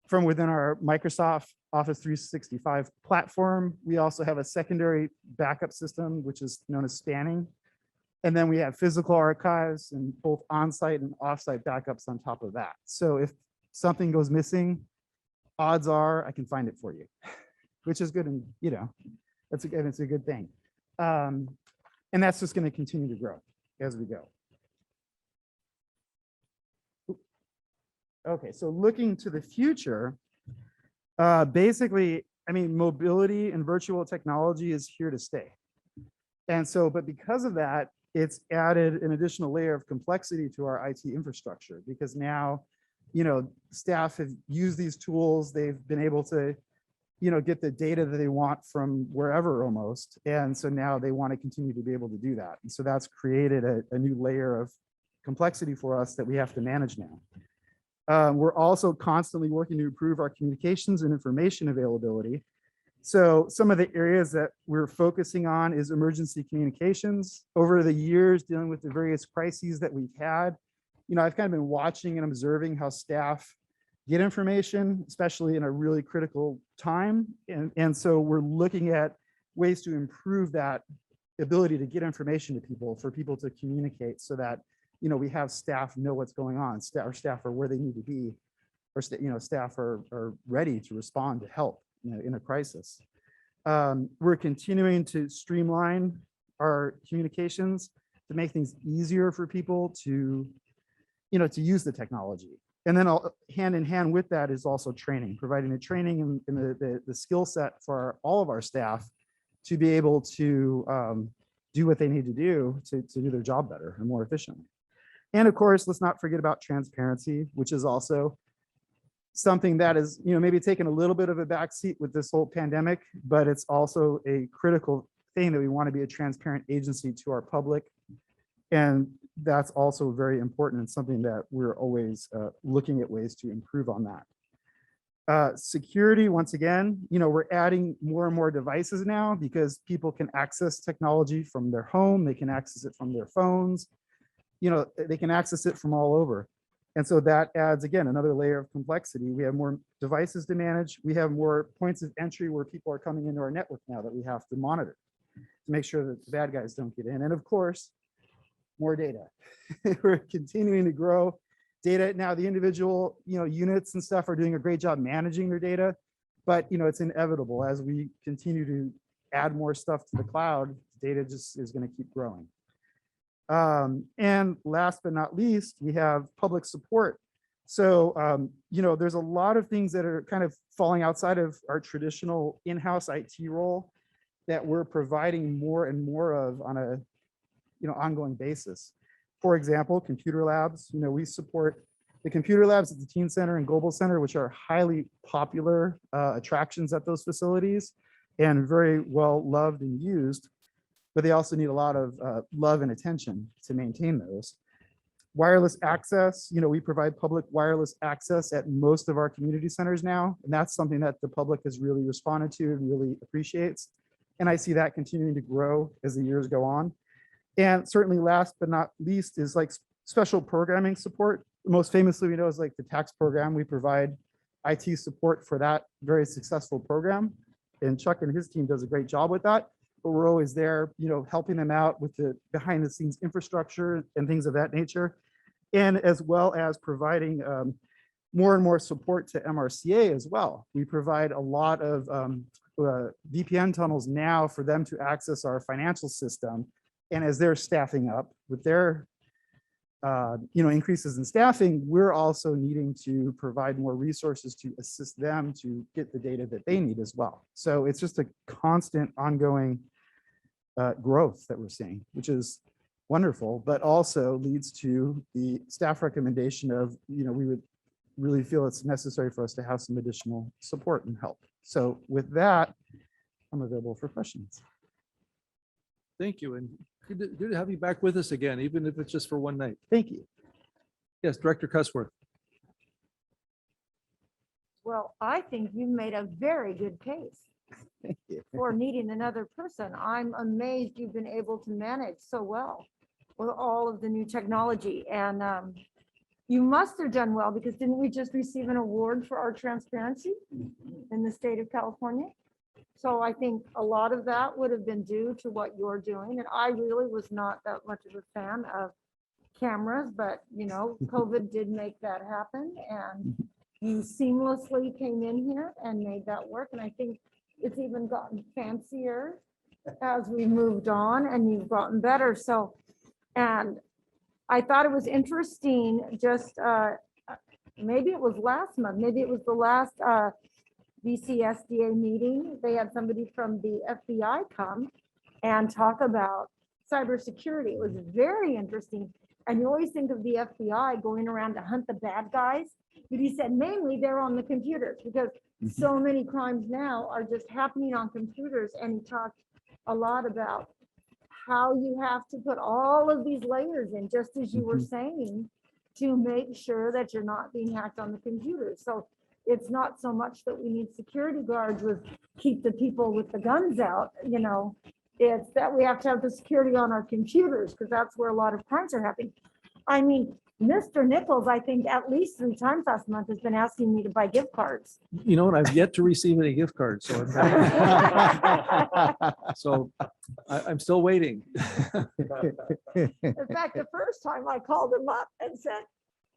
from within our Microsoft Office 365 platform. We also have a secondary backup system, which is known as spanning. And then we have physical archives and both on-site and off-site backups on top of that. So if something goes missing, odds are I can find it for you, which is good. And it's a good thing. And that's just going to continue to grow as we go. Okay, so looking to the future, basically, mobility and virtual technology is here to stay. And so, but because of that, it's added an additional layer of complexity to our IT infrastructure, because now, staff have used these tools. They've been able to, get the data that they want from wherever almost. And so now they want to continue to be able to do that. And so that's created a new layer of complexity for us that we have to manage now. We're also constantly working to improve our communications and information availability. So some of the areas that we're focusing on is emergency communications. Over the years, dealing with the various crises that we've had, I've kind of been watching and observing how staff get information, especially in a really critical time. And so we're looking at ways to improve that ability to get information to people, for people to communicate, so that we have staff know what's going on. Our staff are where they need to be, or staff are ready to respond to help in a crisis. We're continuing to streamline our communications to make things easier for people to use the technology. And then hand in hand with that is also training, providing the training and the skill set for all of our staff to be able to do what they need to do to do their job better and more efficiently. And of course, let's not forget about transparency, which is also something that is, maybe taken a little bit of a backseat with this whole pandemic, but it's also a critical thing that we want to be a transparent agency to our public. And that's also very important and something that we're always looking at ways to improve on that. Security, once again, we're adding more and more devices now, because people can access technology from their home, they can access it from their phones, they can access it from all over. And so that adds, again, another layer of complexity. We have more devices to manage. We have more points of entry where people are coming into our network now that we have to monitor to make sure that the bad guys don't get in. And of course, more data. We're continuing to grow data. Now the individual, units and stuff are doing a great job managing their data, but it's inevitable as we continue to add more stuff to the cloud, data just is going to keep growing. And last but not least, we have public support. So, there's a lot of things that are kind of falling outside of our traditional in-house IT role that we're providing more and more of on a, ongoing basis. For example, computer labs, we support the computer labs at the Teen Center and Global Center, which are highly popular attractions at those facilities and very well loved and used, but they also need a lot of love and attention to maintain those. Wireless access, we provide public wireless access at most of our community centers now, and that's something that the public has really responded to and really appreciates. And I see that continuing to grow as the years go on. And certainly last but not least is like special programming support. Most famously, we know is like the tax program. We provide IT support for that very successful program. and Chuck and his team does a great job with that. But we're always there, helping them out with the behind the scenes infrastructure and things of that nature. And as well as providing more and more support to MRCA as well. We provide a lot of VPN tunnels now for them to access our financial system. And as they're staffing up with their increases in staffing, we're also needing to provide more resources to assist them to get the data that they need as well. So it's just a constant ongoing growth that we're seeing, which is wonderful, but also leads to the staff recommendation of, we would really feel it's necessary for us to have some additional support and help. So with that, I'm available for questions. Thank you. And good to have you back with us again, even if it's just for one night. Thank you. Yes, Director Cusworth. Well, I think you made a very good case Thank you. for needing another person. I'm amazed you've been able to manage so well with all of the new technology. And you must have done well, because didn't we just receive an award for our transparency in the state of California? So I think a lot of that would have been due to what you're doing. And I really was not that much of a fan of cameras, but COVID did make that happen. And you seamlessly came in here and made that work. And I think it's even gotten fancier as we moved on, and you've gotten better. So, and I thought it was interesting, just maybe it was last month, maybe it was the last VCSDA meeting. They had somebody from the FBI come and talk about cybersecurity. It was very interesting. And you always think of the FBI going around to hunt the bad guys, but he said mainly they're on the computers, because so many crimes now are just happening on computers. And he talked a lot about how you have to put all of these layers in, just as you were saying, to make sure that you're not being hacked on the computer. So it's not so much that we need security guards with keep the people with the guns out, it's that we have to have the security on our computers, because that's where a lot of crimes are happening. I mean, Mr. Nichols, I think at least 3 times last month has been asking me to buy gift cards. You know what? I've yet to receive any gift cards, so I'm still waiting. In fact, the first time I called him up and said,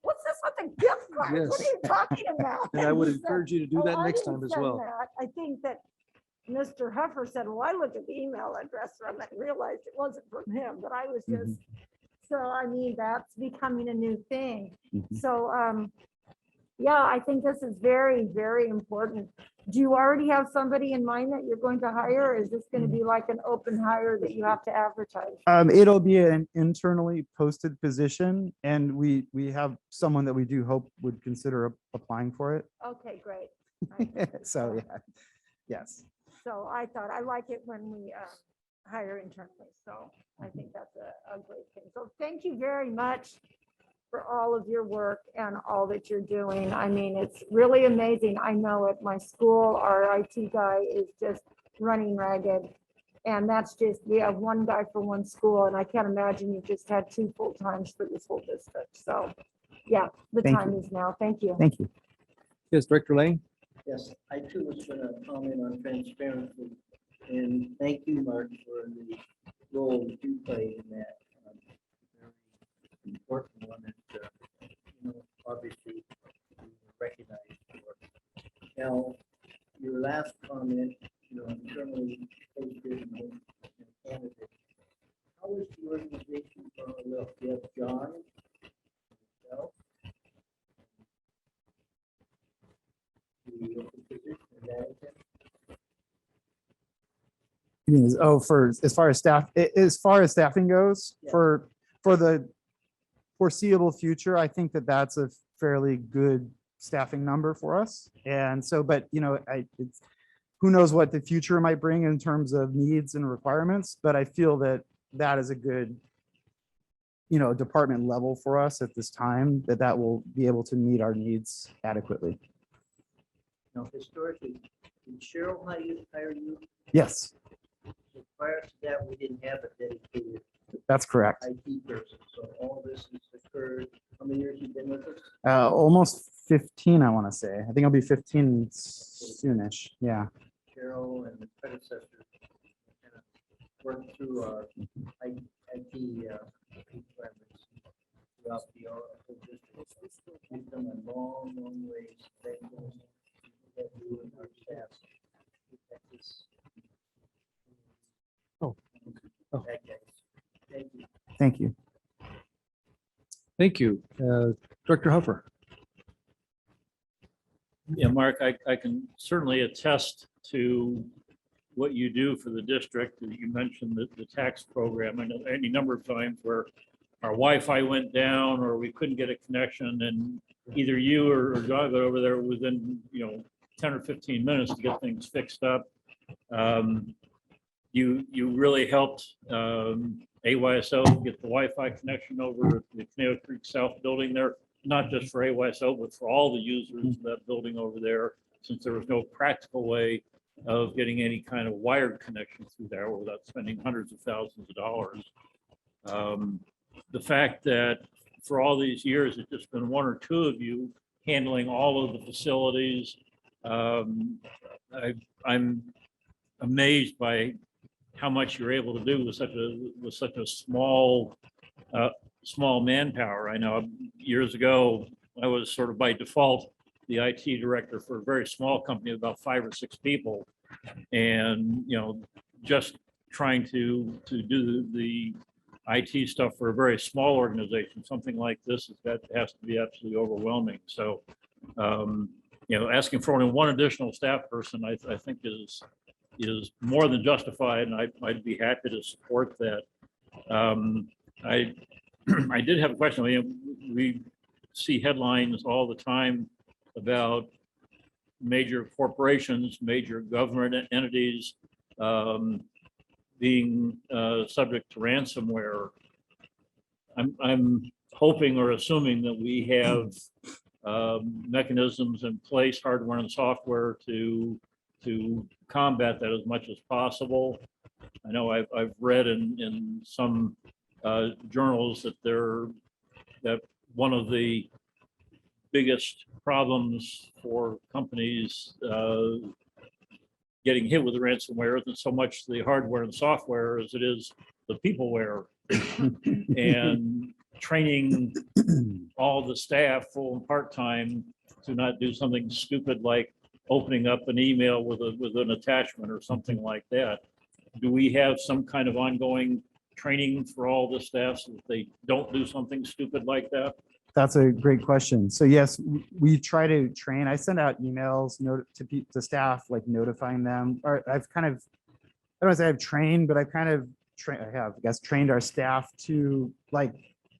what's this with the gift cards? What are Yes. you talking about? And I would he said, encourage you to do "Oh, that I next didn't time as send well. that." I think that Mr. Huffer said, well, I looked at the email address from it and realized it wasn't from him, but I was just, so I mean, that's becoming a new thing. So, yeah, I think this is very, very important. Do you already have somebody in mind that you're going to hire? Or is this going to be like an open hire that you have to advertise? It'll be an internally posted position, and we have someone that we do hope would consider applying for it. Okay, great. So, yeah, yes. So I thought, I like it when we hire internally. So I think that's a great thing. So thank you very much for all of your work and all that you're doing. I mean, it's really amazing. I know at my school, our IT guy is just running ragged. And that's just, we have one guy for one school, and I can't imagine you just had 2 full times for this whole district. So yeah, the Thank time you. is now. Thank you. Thank you. Yes, Director Lang. Yes, I too was going to comment on transparency, and thank you, Mark, for the role that you play in that. Very important one that, obviously we recognize for. Now, your last comment, internally posted and candidate. How is the organization going to look? You have John, yourself, the open position, is that it? Oh, for as far as staffing goes, Yeah. for the foreseeable future, I think that that's a fairly good staffing number for us. And so, but it's, who knows what the future might bring in terms of needs and requirements, but I feel that that is a good, department level for us at this time, that will be able to meet our needs adequately. Now, historically, did Cheryl hire you? Yes, Prior to that, we didn't have a dedicated that's correct. IT person, so all this has occurred. How many years you been with us? Almost 15, I want to say. I think I'll be 15 soonish. Yeah. Cheryl and predecessor kind of worked through our IT requirements throughout the whole district. We've come a long, long way. Thank you and our staff. Oh. Oh. Thank you. Thank you. Thank you. Director Huffer. Yeah, Mark, I can certainly attest to what you do for the district. You mentioned the tax program and any number of times where our Wi-Fi went down or we couldn't get a connection and either you or John got over there within, 10 or 15 minutes to get things fixed up. You really helped AYSO get the Wi-Fi connection over at the Canal Creek South building there, not just for AYSO, but for all the users of that building over there, since there was no practical way of getting any kind of wired connection through there without spending hundreds of thousands of dollars. The fact that for all these years, it's just been one or two of you handling all of the facilities. I'm amazed by how much you're able to do with such a small manpower. I know years ago, I was sort of by default the IT director for a very small company, about 5 or 6 people. And, just trying to do the IT stuff for a very small organization, something like this, that has to be absolutely overwhelming. So, asking for only one additional staff person, I think is more than justified, and I'd be happy to support that. I did have a question. We see headlines all the time about major corporations, major government entities being subject to ransomware. I'm hoping or assuming that we have mechanisms in place, hardware and software, to combat that as much as possible. I know I've read in some journals that one of the biggest problems for companies getting hit with the ransomware isn't so much the hardware and software as it is the peopleware. And training all the staff, full and part-time, to not do something stupid like opening up an email with an attachment or something like that. Do we have some kind of ongoing training for all the staff so that they don't do something stupid like that? That's a great question. So yes, we try to train. I send out emails to staff, like notifying them. Or I've kind of, I don't want to say I've trained, but I've kind of trained our staff to like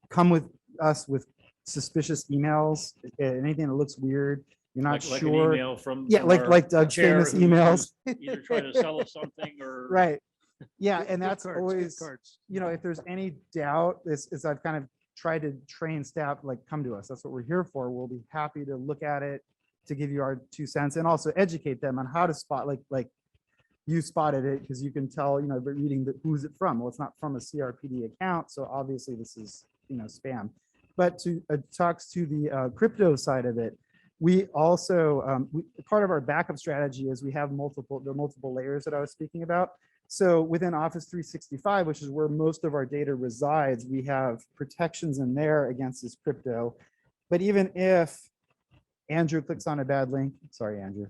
come with us with suspicious emails, anything that looks weird. You're not Like sure. an email from Yeah, like Doug's chair famous who's emails. either trying to sell us something or Right. Yeah, and Gift that's cards, always, cards. if there's any doubt, this is I've kind of tried to train staff, like, come to us. That's what we're here for. We'll be happy to look at it, to give you our 2 cents, and also educate them on how to spot, like you spotted it, because you can tell, by reading who's it from. Well, it's not from a CRPD account, so obviously this is, spam. But to talks to the crypto side of it, we also, part of our backup strategy is we have multiple layers that I was speaking about. So within Office 365, which is where most of our data resides, we have protections in there against this crypto. But even if Andrew clicks on a bad link, sorry, Andrew,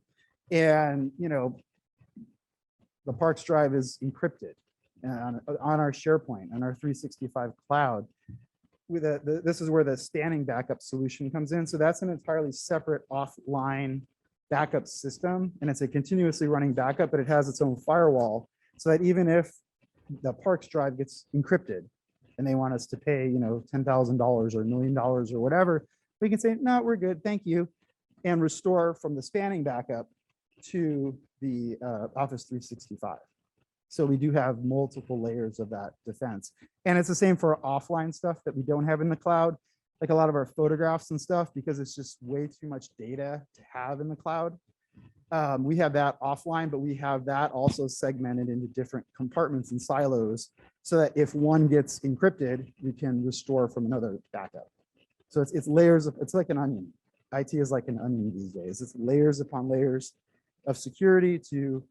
and the Parks Drive is encrypted on our SharePoint, on our 365 cloud, this is where the standing backup solution comes in. So that's an entirely separate offline backup system, and it's a continuously running backup, but it has its own firewall, so that even if the Parks Drive gets encrypted and they want us to pay, $10,000 or $1 million or whatever, we can say, no, we're good, thank you, and restore from the spanning backup to the Office 365. So we do have multiple layers of that defense. And it's the same for offline stuff that we don't have in the cloud, like a lot of our photographs and stuff, because it's just way too much data to have in the cloud. We have that offline, but we have that also segmented into different compartments and silos, so that if one gets encrypted, we can restore from another backup. So it's layers of, it's like an onion. IT is like an onion these days. It's layers upon layers of security to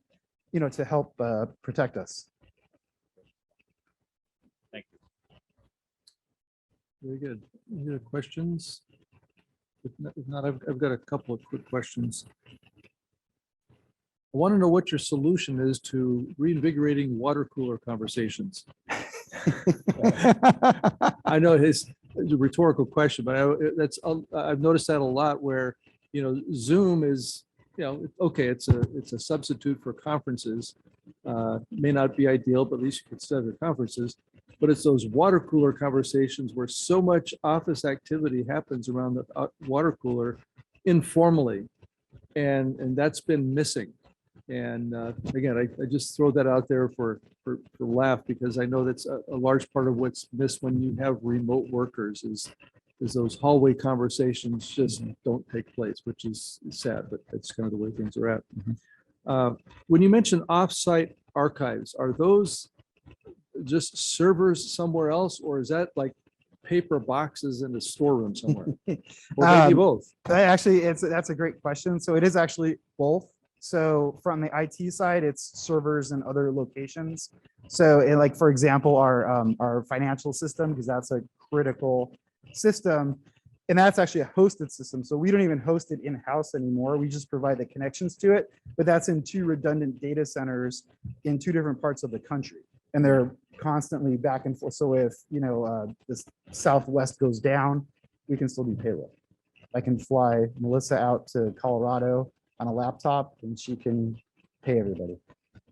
to help protect us. Thank you. Very good. Any other questions? If not, I've got a couple of quick questions. I want to know what your solution is to reinvigorating water cooler conversations. I know it's a rhetorical question, but I've noticed that a lot where, Zoom is, okay, it's a substitute for conferences. May not be ideal, but at least you can still have your conferences. But it's those water cooler conversations where so much office activity happens around the water cooler informally. And that's been missing. And again, I just throw that out there for laugh, because I know that's a large part of what's missed when you have remote workers is those hallway conversations just don't take place, which is sad, but that's kind of the way things are at. When you mention offsite archives, are those just servers somewhere else, or is that like paper boxes in a storeroom somewhere? Or maybe both? Actually, that's a great question. So it is actually both. So from the IT side, it's servers and other locations. So like, for example, our financial system, because that's a critical system, and that's actually a hosted system. So we don't even host it in-house anymore. We just provide the connections to it, but that's in 2 redundant data centers in 2 different parts of the country. And they're constantly back and forth. So if, this Southwest goes down, we can still do payroll. I can fly Melissa out to Colorado on a laptop and she can pay everybody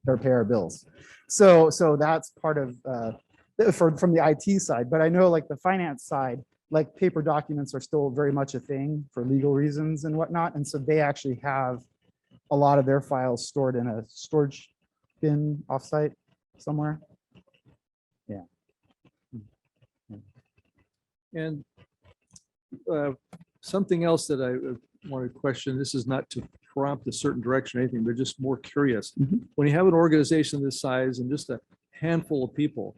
or pay our bills. So that's part of from the IT side. But I know like the finance side, like paper documents are still very much a thing for legal reasons and whatnot. And so they actually have a lot of their files stored in a storage bin offsite somewhere. Yeah. And something else that I want to question, this is not to prompt a certain direction or anything, but just more curious. When you have an organization this size and just a handful of people,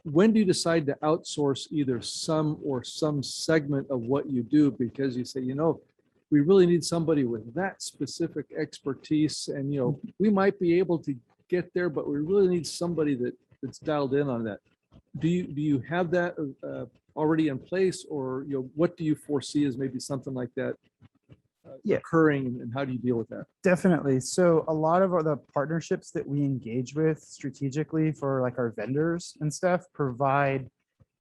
when do you decide to outsource either some segment of what you do? Because you say, we really need somebody with that specific expertise, and we might be able to get there, but we really need somebody that's dialed in on that. Do you have that already in place, or what do you foresee as maybe something like that occurring, and how do you deal with that? Definitely. So a lot of the partnerships that we engage with strategically for like our vendors and stuff provide,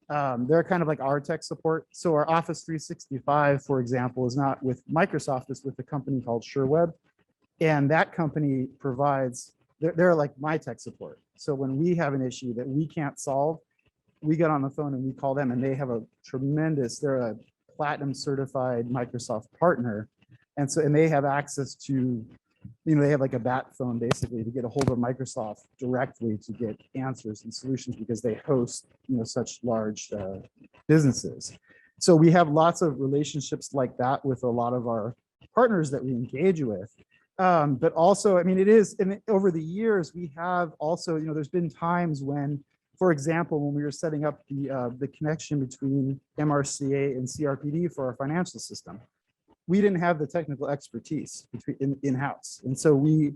they're kind of like our tech support. So our Office 365, for example, is not with Microsoft, it's with a company called SureWeb. And that company provides, they're like my tech support. So when we have an issue that we can't solve, we get on the phone and we call them, and they have they're a platinum certified Microsoft partner. And so, and they have access to, they have like a bat phone basically to get a hold of Microsoft directly to get answers and solutions, because they host, such large businesses. So we have lots of relationships like that with a lot of our partners that we engage with. But also, it is, and over the years, we have also, there's been times when, for example, when we were setting up the connection between Mrca and CRPD for our financial system, we didn't have the technical expertise in-house. And so we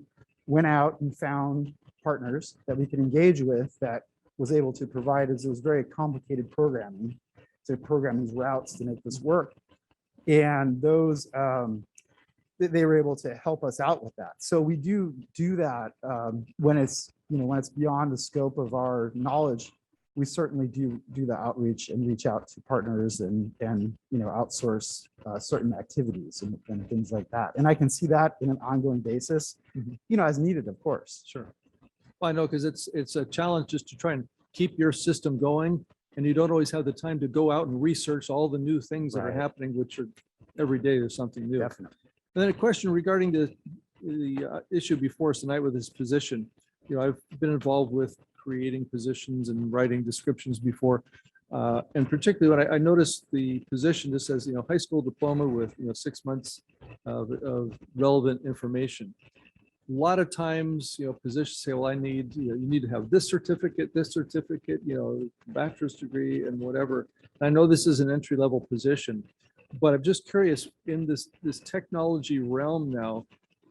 went out and found partners that we could engage with that was able to provide us. It was very complicated programming to program these routes to make this work. And those, they were able to help us out with that. So we do that when it's, when it's beyond the scope of our knowledge. We certainly do the outreach and reach out to partners and outsource certain activities and things like that. And I can see that in an ongoing basis, as needed, of course. Sure. Well, I know, because it's a challenge just to try and keep your system going, and you don't always have the time to go out and research all the new things that are happening, which are every day there's something new. Definitely. And then a question regarding the issue before us tonight with this position. I've been involved with creating positions and writing descriptions before. And particularly when I noticed the position, this says, high school diploma with, 6 months of relevant information. A lot of times, positions say, well, I need, you need to have this certificate, bachelor's degree and whatever. And I know this is an entry-level position, but I'm just curious, in this technology realm now,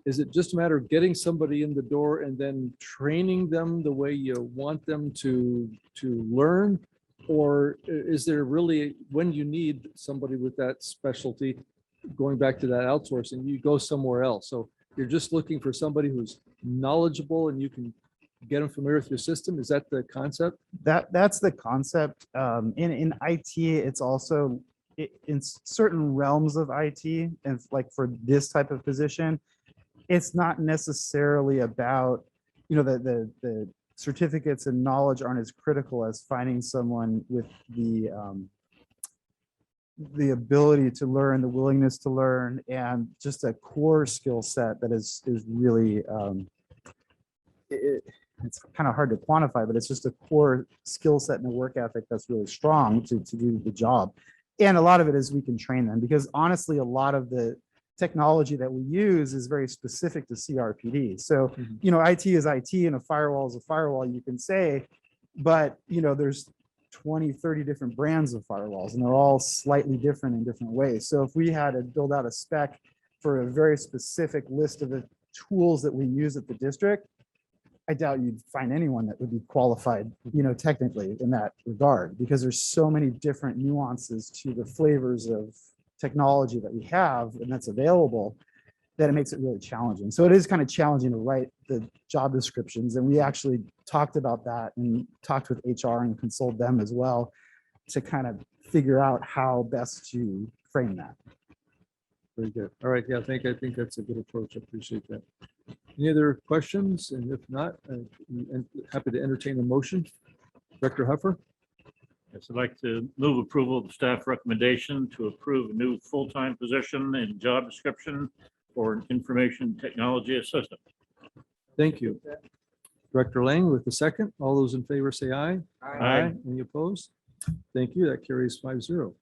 is it just a matter of getting somebody in the door and then training them the way you want them to learn? Or is there really, when you need somebody with that specialty, going back to that outsourcing, you go somewhere else? So you're just looking for somebody who's knowledgeable and you can get them familiar with your system? Is that the concept? That's the concept. In IT, it's also in certain realms of IT, and it's like for this type of position, it's not necessarily about, the certificates and knowledge aren't as critical as finding someone with the ability to learn, the willingness to learn, and just a core skill set that is really, it's kind of hard to quantify, but it's just a core skill set and a work ethic that's really strong to do the job. And a lot of it is we can train them, because honestly, a lot of the technology that we use is very specific to CRPD. So, IT is IT and a firewall is a firewall, you can say, but there's 20, 30 different brands of firewalls, and they're all slightly different in different ways. So if we had to build out a spec for a very specific list of the tools that we use at the district, I doubt you'd find anyone that would be qualified, technically in that regard, because there's so many different nuances to the flavors of technology that we have and that's available, that it makes it really challenging. So it is kind of challenging to write the job descriptions. And we actually talked about that and talked with HR and consoled them as well to kind of figure out how best to frame that. Very good. All right. Yeah, I think that's a good approach. I appreciate that. Any other questions? And if not, I'm happy to entertain a motion. Director Huffer? Yes, I'd like to move approval of the staff recommendation to approve a new full-time position and job description for an information technology assistant. Thank you. Director Lang with the second. All those in favor say aye. Aye. Any opposed? Thank you. That carries 5-0.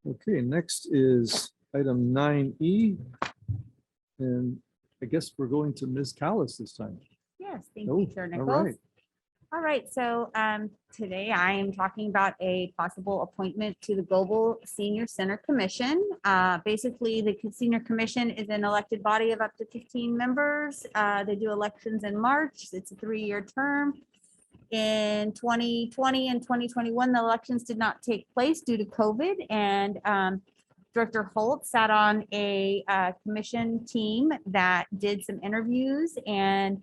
Okay, next is item 9E. And I guess we're going to Ms. Callis this time. Yes, thank Oh, you, Chair all Nichols. right. All right, so today I am talking about a possible appointment to the Global Senior Center Commission. Basically, the Senior Commission is an elected body of up to 15 members. They do elections in March. It's a 3-year term. In 2020 and 2021, the elections did not take place due to COVID, and Director Holt sat on a commission team that did some interviews. And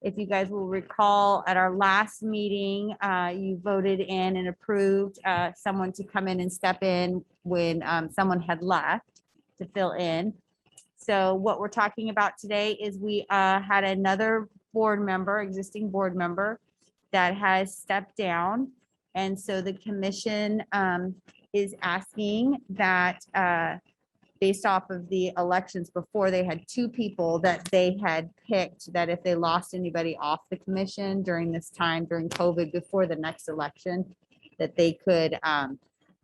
if you guys will recall, at our last meeting, you voted in and approved someone to come in and step in when someone had left to fill in. So what we're talking about today is we had another board member, existing board member, that has stepped down. And so the commission is asking that based off of the elections before, they had 2 people that they had picked, that if they lost anybody off the commission during this time, during COVID, before the next election, that they could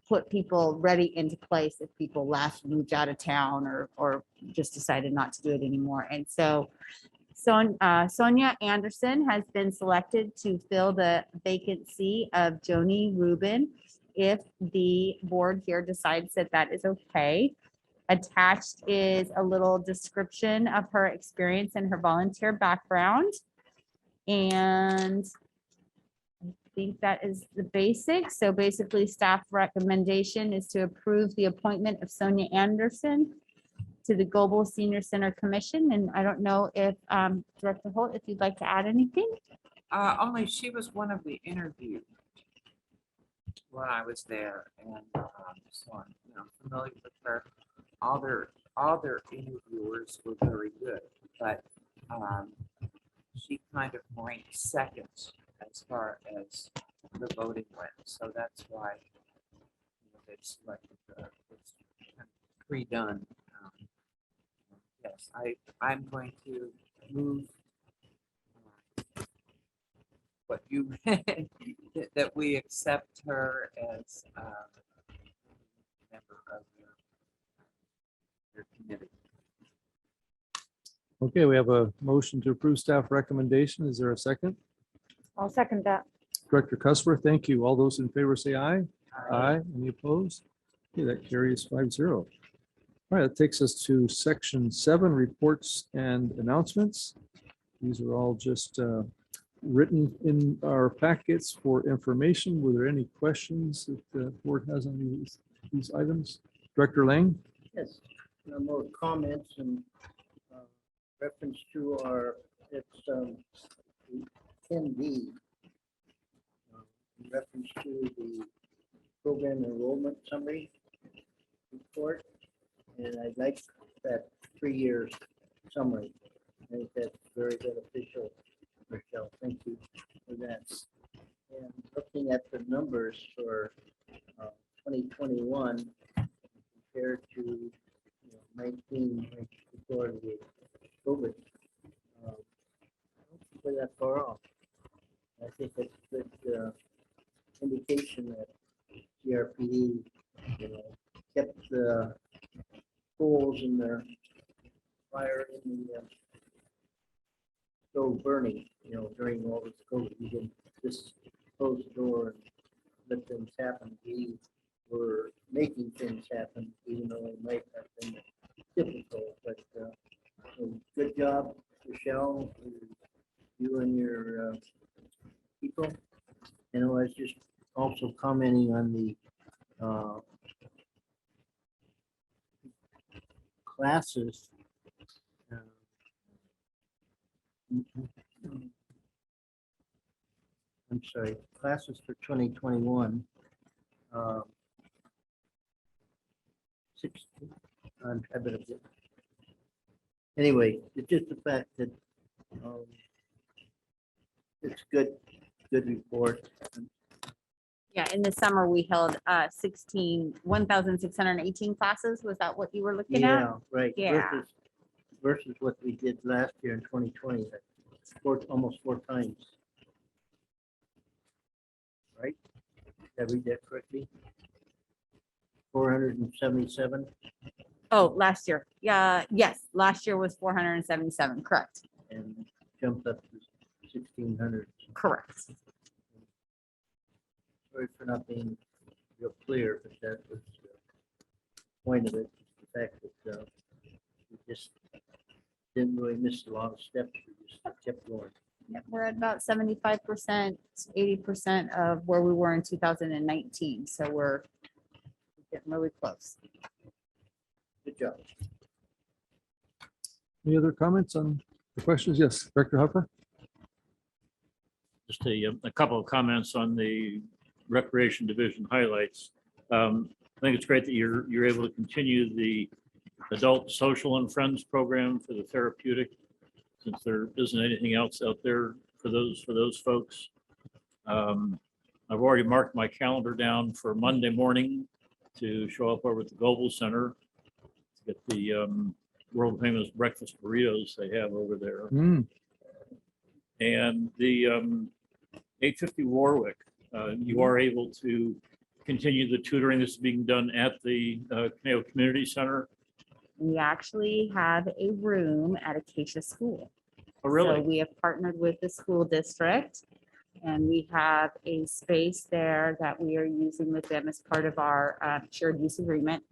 put people ready into place if people left, moved out of town, or just decided not to do it anymore. And so Sonia Anderson has been selected to fill the vacancy of Joni Rubin if the board here decides that that is okay. Attached is a little description of her experience and her volunteer background. And I think that is the basics. So basically, staff recommendation is to approve the appointment of Sonia Anderson to the Global Senior Center Commission. And I don't know if Director Holt, if you'd like to add anything. Only she was one of the interviewed when I was there, and so I'm familiar with her. All their interviewers were very good, but she kind of ranked second as far as the voting went. So that's why they selected her. It's kind of pre-done. Yes, I'm going to move what you that we accept her as a member of your committee. Okay, we have a motion to approve staff recommendation. Is there a second? I'll second that. Director Cuthbert, thank you. All those in favor say aye. Aye. Any opposed? Okay, that carries 5-0. All right, that takes us to section 7, reports and announcements. These are all just written in our packets for information. Were there any questions that the board has on these items? Director Lang? Yes, no more comments and reference to our, it's 10B. In reference to the program enrollment summary report. And I'd like that 3-year summary. I think that's very beneficial, Michelle. Thank you for that. And looking at the numbers for 2021 compared to 19 before the COVID, I don't think we're that far off. I think that's a good indication that CRPD, kept the goals in their fire in the stove burning, during all this COVID. We didn't just close the door and let things happen. We were making things happen, even though it might have been difficult. But so good job, Michelle, you and your people. And I was just also commenting on the classes. I'm sorry, classes for 2021. 16. I better get. Anyway, it's just the fact that it's good report. Yeah, in the summer, we held 1,618 classes. Was that what you were looking at? Yeah, right. Yeah. Versus what we did last year in 2020, almost 4 times. Right? Did I read that correctly? 477. Oh, last year. Yeah, yes, last year was 477, correct. And jumped up to 1,600. Correct. Sorry for not being real clear, but that was the point of it. The fact that we just didn't really miss a lot of steps. We just kept going. Yep, we're at about 75%, 80% of where we were in 2019. So we're getting really close. Good job. Any other comments on the questions? Yes, Director Hopper? Just a couple of comments on the Recreation Division highlights. I think it's great that you're able to continue the Adult Social and Friends program for the therapeutic, since there isn't anything else out there for those folks. I've already marked my calendar down for Monday morning to show up over at the Global Center to get the world famous breakfast burritos they have over there. And the 850 Warwick, you are able to continue the tutoring that's being done at the Caneo Community Center. We actually have a room at Acacia School. Oh, really? So we have partnered with the school district, and we have a space there that we are using with them as part of our shared use agreement.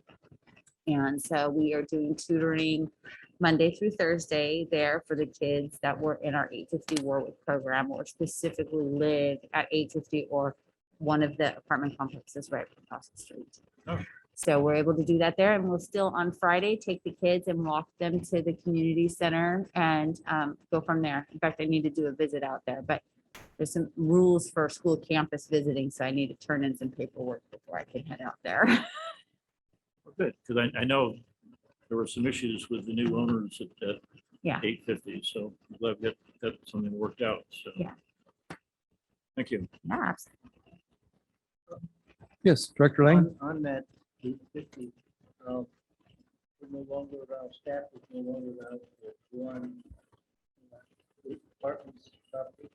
And so we are doing tutoring Monday through Thursday there for the kids that were in our 850 Warwick program, or specifically live at 850 or one of the apartment complexes right across the street. Oh. So we're able to do that there, and we'll still on Friday take the kids and walk them to the community center and go from there. In fact, I need to do a visit out there, but there's some rules for school campus visiting, so I need to turn in some paperwork before I can head out there. Well, good, because I know there were some issues with the new owners at Yeah. 850, so I'm glad we got something worked out. So Yeah. Thank you. Yeah, absolutely. Yes, Director Lang? On that 850, we're no longer around staff, we're no longer around one apartments property.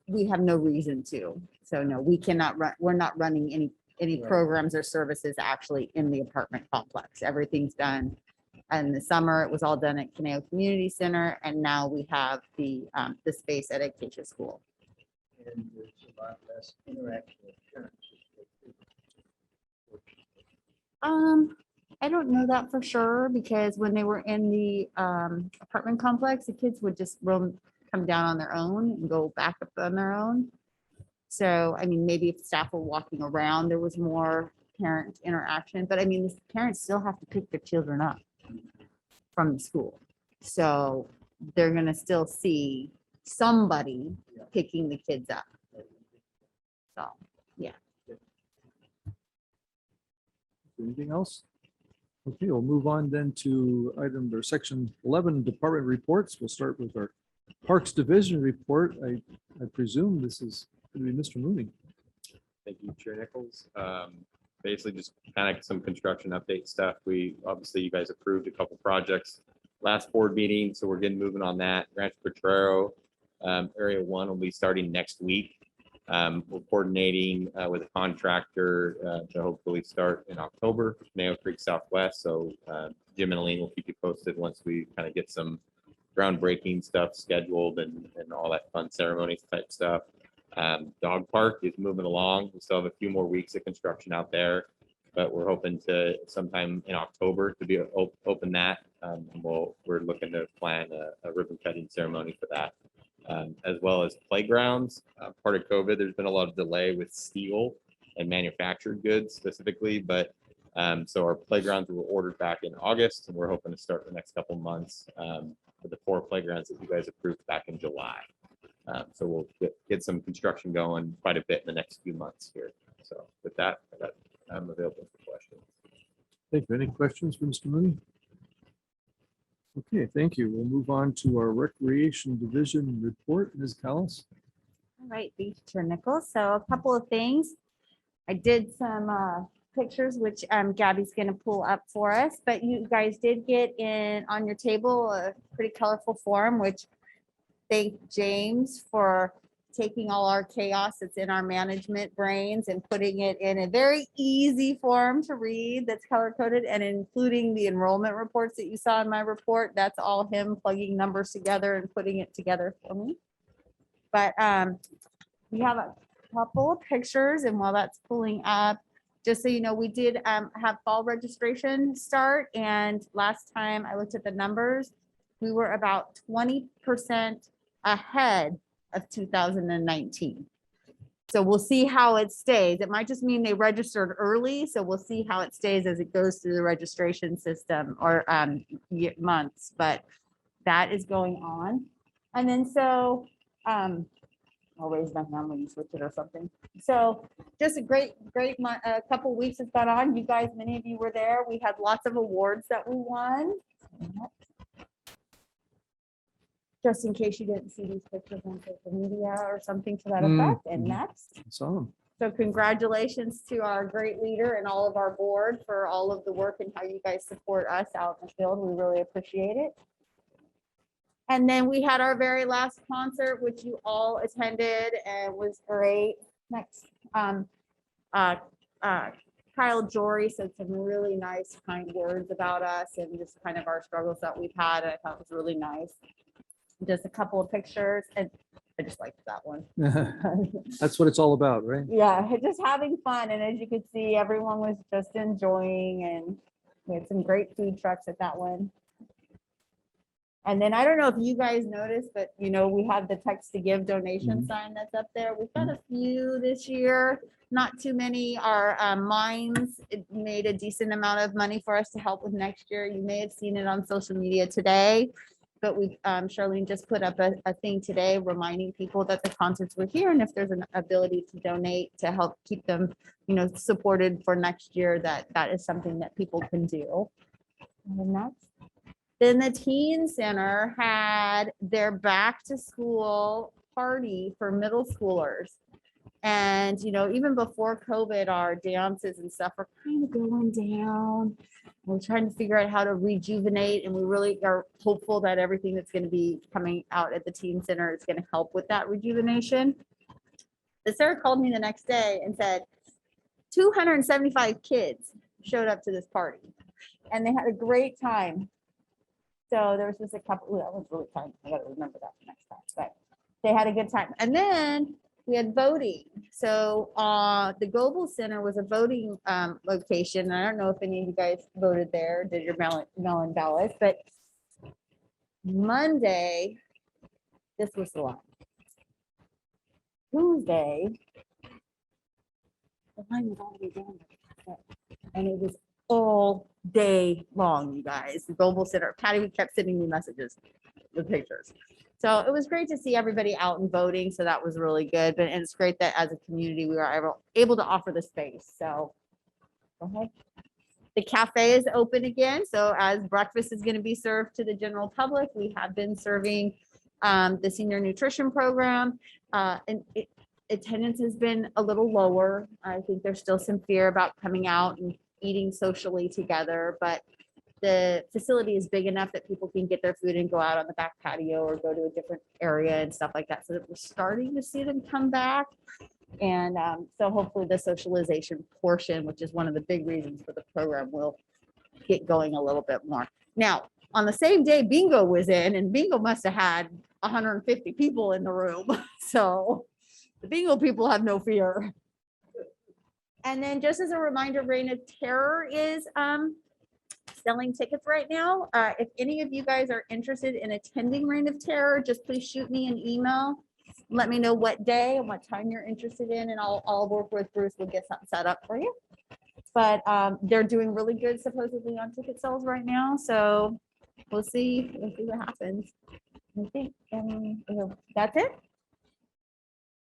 We have no reason to. So no, we cannot run, we're not running any Right. programs or services actually in the apartment complex. Everything's done. And the summer, it was all done at Caneo Community Center, and now we have the space at Acacia School. And there's a lot less interaction with parents. I don't know that for sure, because when they were in the apartment complex, the kids would just come down on their own and go back up on their own. So, I mean, maybe if staff were walking around, there was more parent interaction, but I mean, the parents still have to pick their children up from the school. So they're gonna still see somebody picking the kids up. So, Anything else? Okay, we'll move on then to item or section 11, department reports. We'll start with our Parks Division report. I presume this is going to be Mr. Mooney. Thank you, Chair Nichols. Basically just kind of some construction update stuff. Obviously you guys approved a couple projects last board meeting, so we're getting moving on that. Rancho Potrero, Area 1 will be starting next week. We're coordinating with a contractor to hopefully start in October, Mayo Creek Southwest. So Jim and Aline will keep you posted once we kind of get some groundbreaking stuff scheduled and all that fun ceremonies type stuff. Dog Park is moving along. We still have a few more weeks of construction out there, but we're hoping to sometime in October to be open that. And we're looking to plan a ribbon cutting ceremony for that. As well as playgrounds. Part of COVID, there's been a lot of delay with steel and manufactured goods specifically, but so our playgrounds were ordered back in August, and we're hoping to start the next couple months with the 4 playgrounds that you guys approved back in July. So we'll get some construction going quite a bit in the next few months here. So with that, I'm available for questions. Thank you. Any questions for Mr. Mooney? Okay, thank you. We'll move on to our Recreation Division report. Ms. Callis. all right, thank you, Chair Nichols. So a couple of things. I did some pictures, which Gabby's gonna pull up for us, but you guys did get in on your table a pretty colorful form, which thank James for taking all our chaos that's in our management brains and putting it in a very easy form to read that's color coded, and including the enrollment reports that you saw in my report. That's all him plugging numbers together and putting it together for me. But we have a couple of pictures, and while that's pulling up, just so you know, we did have fall registration start, and last time I looked at the numbers, we were about 20% ahead of 2019. So we'll see how it stays. It might just mean they registered early, so we'll see how it stays as it goes through the registration system or months, but that is going on. And then so I'll raise my hand when you switch it or something. So just a great month, a couple weeks has gone on. You guys, many of you were there. We had lots of awards that we won. Just in case you didn't see these pictures on social media or something to that effect. And next. Saw him. So congratulations to our great leader and all of our board for all of the work and how you guys support us out in the field. We really appreciate it. And then we had our very last concert, which you all attended and was great. Next, Kyle Jory said some really nice, kind words about us and just kind of our struggles that we've had. I thought it was really nice. Just a couple of pictures, and I just liked that one. That's what it's all about, right? Yeah, just having fun. And as you could see, everyone was just enjoying, and we had some great food trucks at that one. And then I don't know if you guys noticed, but you know, we have the text to give donation sign that's up there. We've got a few this year, not too many. Our mines, it made a decent amount of money for us to help with next year. You may have seen it on social media today. But we, Charlene just put up a thing today reminding people that the concerts were here, and if there's an ability to donate to help keep them, you know, supported for next year, that is something that people can do. And that's, then the teen center had their back to school party for middle schoolers. And, you know, even before COVID, our dances and stuff are kind of going down. We're trying to figure out how to rejuvenate, and we really are hopeful that everything that's going to be coming out at the teen center is going to help with that rejuvenation. The Sarah called me the next day and said 275 kids showed up to this party, and they had a great time. So there was just a couple, that was really fun. I got to remember that next time, but they had a good time. And then we had voting. So the Global Center was a voting location. I don't know if any of you guys voted there, did your mail-in ballots, but Monday, this was the line. Tuesday, the line was all the way down. And it was all day long, you guys. The Global Center, Patty kept sending me messages with pictures. So it was great to see everybody out and voting. So that was really good. But and it's great that as a community, we are able to offer the space. So go ahead. The cafe is open again. So as breakfast is going to be served to the general public, we have been serving the senior nutrition program. Attendance has been a little lower. I think there's still some fear about coming out and eating socially together, but the facility is big enough that people can get their food and go out on the back patio or go to a different area and stuff like that. So that we're starting to see them come back. And so hopefully the socialization portion, which is one of the big reasons for the program, will get going a little bit more. Now, on the same day, bingo was in, and bingo must have had 150 people in the room. So the bingo people have no fear. And then just as a reminder, Reign of Terror is selling tickets right now. If any of you guys are interested in attending Reign of Terror, just please shoot me an email. Let me know what day and what time you're interested in, and I'll work with Bruce. We'll get something set up for you. But they're doing really good supposedly on ticket sales right now. So we'll see what happens. I think that's it.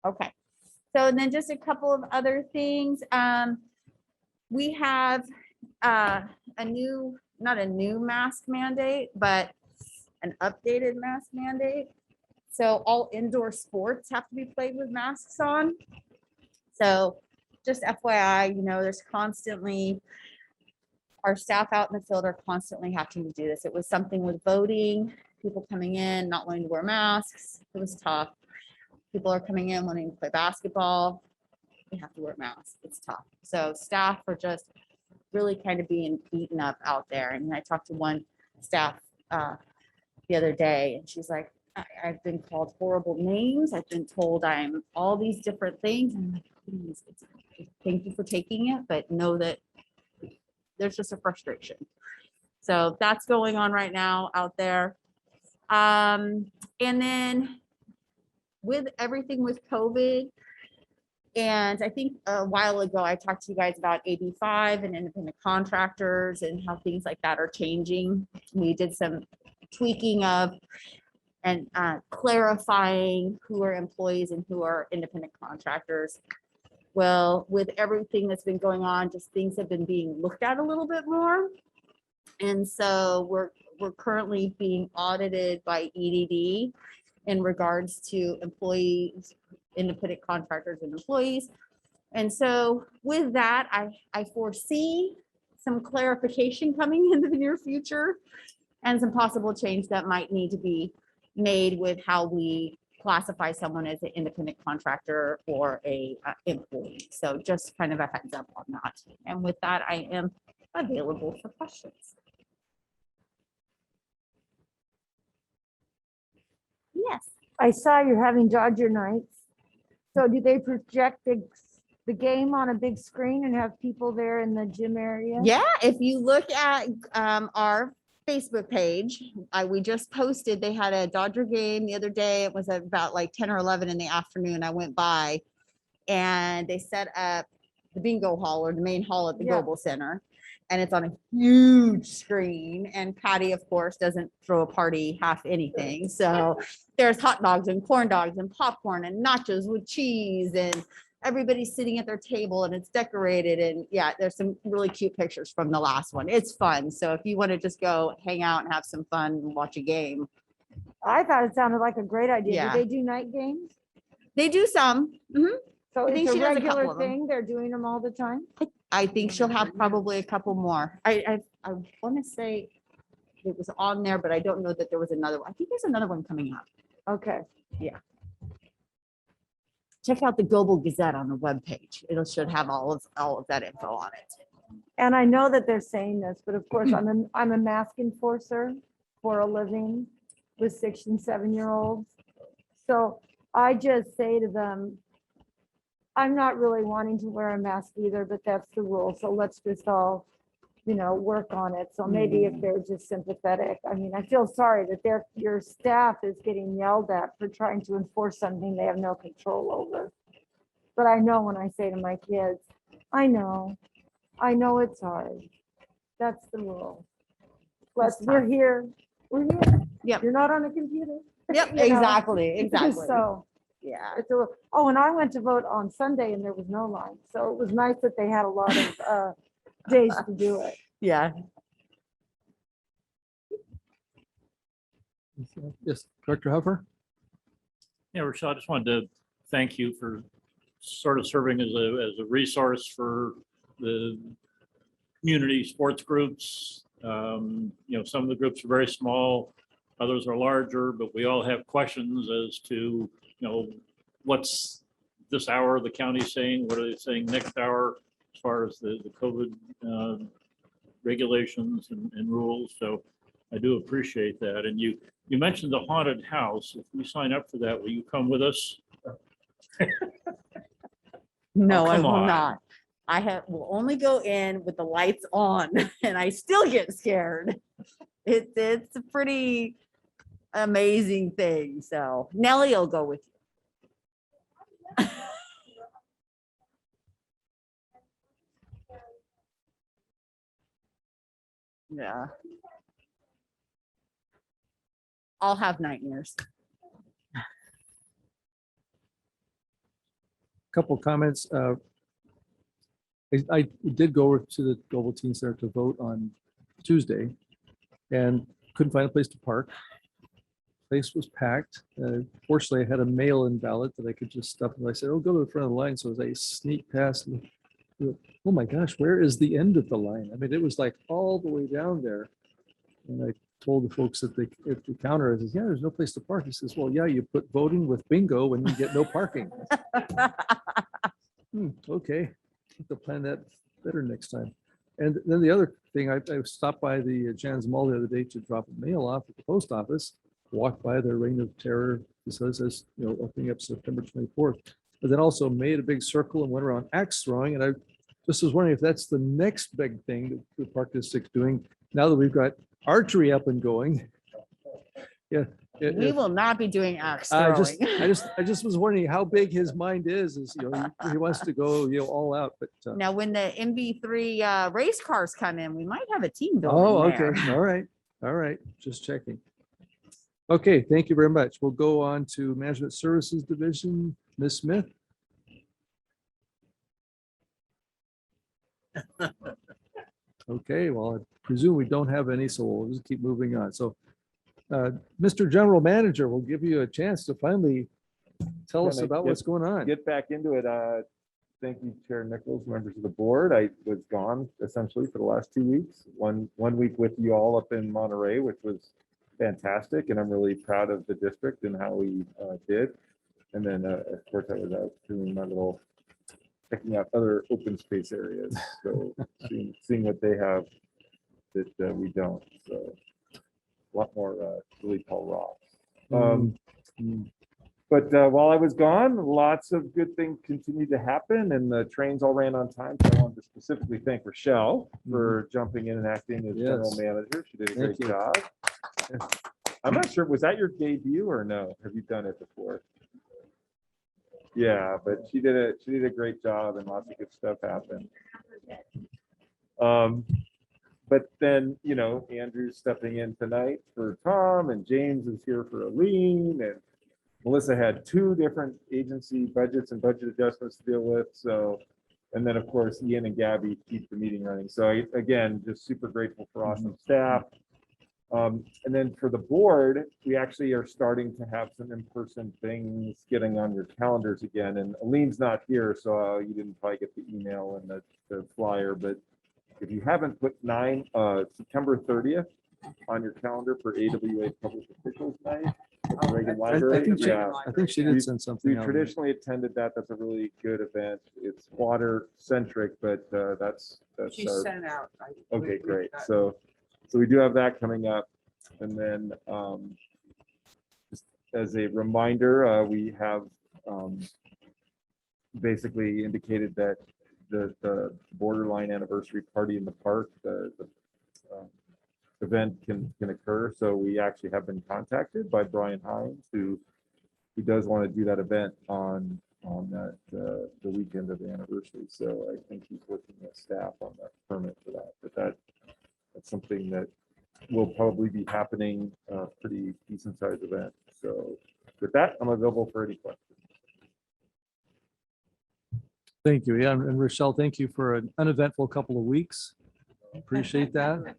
Okay. So then just a couple of other things. We have a new, not a new mask mandate, but an updated mask mandate. So all indoor sports have to be played with masks on. So just FYI, you know, there's constantly, our staff out in the field are constantly having to do this. It was something with voting, people coming in, not wanting to wear masks. It was tough. People are coming in wanting to play basketball. They have to wear masks. It's tough. So staff are just really kind of being beaten up out there. And I talked to one staff the other day, and she's like, I've been called horrible names. I've been told I'm all these different things. I'm like, please, thank you for taking it, but know that there's just a frustration. So that's going on right now out there. And then with everything with COVID, and I think a while ago, I talked to you guys about AB5 and independent contractors and how things like that are changing. We did some tweaking of and clarifying who are employees and who are independent contractors. Well, with everything that's been going on, just things have been being looked at a little bit more. And so we're currently being audited by EDD in regards to employees, independent contractors and employees. And so with that, I foresee some clarification coming in the near future and some possible change that might need to be made with how we classify someone as an independent contractor or a employee. So just kind of a heads up on that. And with that, I am available for questions. Yes. I saw you're having Dodger nights. So do they project the game on a big screen and have people there in the gym area? Yeah, if you look at our Facebook page, we just posted, they had a Dodger game the other day. It was about like 10 or 11 in the afternoon. I went by and they set up the bingo hall or the main hall at the Global Center. And it's on a huge screen. And Patty, of course, doesn't throw a party half anything. So there's hot dogs and corn dogs and popcorn and nachos with cheese, and everybody's sitting at their table and it's decorated. And yeah, there's some really cute pictures from the last one. It's fun. So if you want to just go hang out and have some fun and watch a game. I thought it sounded like a great idea. Yeah. Do they do night games? They do some. So I think it's she a does a couple regular of them. thing. They're doing them all the time. I think she'll have probably a couple more. I want to say it was on there, but I don't know that there was another one. I think there's another one coming up. Okay. Yeah. Check out the Global Gazette on the webpage. It should have all of that info on it. And I know that they're saying this, but of course I'm a mask enforcer for a living with 6 and 7-year-olds. So I just say to them, I'm not really wanting to wear a mask either, but that's the rule. So let's just all, work on it. So maybe if they're just sympathetic, I mean, I feel sorry that your staff is getting yelled at for trying to enforce something they have no control over. But I know when I say to my kids, I know it's hard. That's the rule. But we're here. Yep. You're not on a computer. Yep, You know? exactly. So Yeah. it's and I went to vote on Sunday and there was no line. So it was nice that they had a lot of days to do it. Yeah. Yes, Director Huffer? Yeah, Rochelle, I just wanted to thank you for sort of serving as a resource for the community sports groups. Some of the groups are very small, others are larger, but we all have questions as to, what's this hour the county saying, what are they saying next hour as far as the COVID regulations and rules. So I do appreciate that. And you mentioned the haunted house. If we sign up for that, will you come with us? No, Oh, I come will on. not. Will only go in with the lights on and I still get scared. It's a pretty amazing thing. So Nellie will go with you. Yeah. I'll have nightmares. Couple comments. I did go over to the Global Teen Center to vote on Tuesday and couldn't find a place to park. Place was packed. Fortunately, I had a mail-in ballot that I could just stuff. And I said, "Oh, go to the front of the line." So as I sneak past, oh my gosh, where is the end of the line? I mean, it was like all the way down there. And I told the folks at the counter, I said, "Yeah, there's no place to park." He says, "Well, yeah, you put voting with bingo and you get no parking." Okay, have to plan that better next time. And then the other thing, I stopped by the Jan's Mall the other day to drop a mail off at the post office, walked by the Reign of Terror, it says, opening up September 24th, but then also made a big circle and went around axe throwing. And I just was wondering if that's the next big thing that the Park District's doing now that we've got archery up and going. Yeah. We will not be doing axe I throwing. just was wondering how big his mind is he wants to go, all out, but. Now, when the MV3 race cars come in, we might have a team Oh, building okay. there. All right. Just checking. Okay, thank you very much. We'll go on to Management Services Division, Ms. Smith. Okay, well, I presume we don't have any, so we'll just keep moving on. So, Mr. General Manager, we'll give you a chance to finally tell us Can I about what's going on. Get back into it. Thank you, Chair Nichols, members of the board. I was gone essentially for the last 2 weeks. One week with you all up in Monterey, which was fantastic, and I'm really proud of the district and how we did. And then, of course, I was out doing my little checking out other open space areas, so seeing what they have that we don't. So a lot more really tall rocks. But while I was gone, lots of good things continued to happen, and the trains all ran on time. So I wanted to specifically thank Rochelle for jumping in and acting as general Yes. manager. She did a Thank great you. job. I'm not sure, was that your debut or no? Have you done it before? Yeah, but she did a great job, and lots of good stuff happened. But then, Andrew's stepping in tonight for Tom, and James is here for Aline, and Melissa had 2 different agency budgets and budget adjustments to deal with. So, and then of course, Ian and Gabby keep the meeting running. So again, just super grateful for awesome staff. And then for the board, we actually are starting to have some in-person things getting on your calendars again. And Aline's not here, so you didn't probably get the email and the flyer. But if you haven't put September 30th on your calendar for AWA Public Officials Night at the Reagan Library. I think she did send something We out. traditionally attended that. That's a really good event. It's water centric, but that's She our, sent out. okay, great. So we do have that coming up. And then just as a reminder, we have basically indicated that the borderline anniversary party in the park, event can occur. So we actually have been contacted by Brian Hines, who does want to do that event on that, the weekend of the anniversary. So I think he's working with staff on that permit for that, but that's something that will probably be happening, pretty decent sized event. So with that, I'm available for any questions. Thank you. Yeah, and Rochelle, thank you for an uneventful couple of weeks. Appreciate that.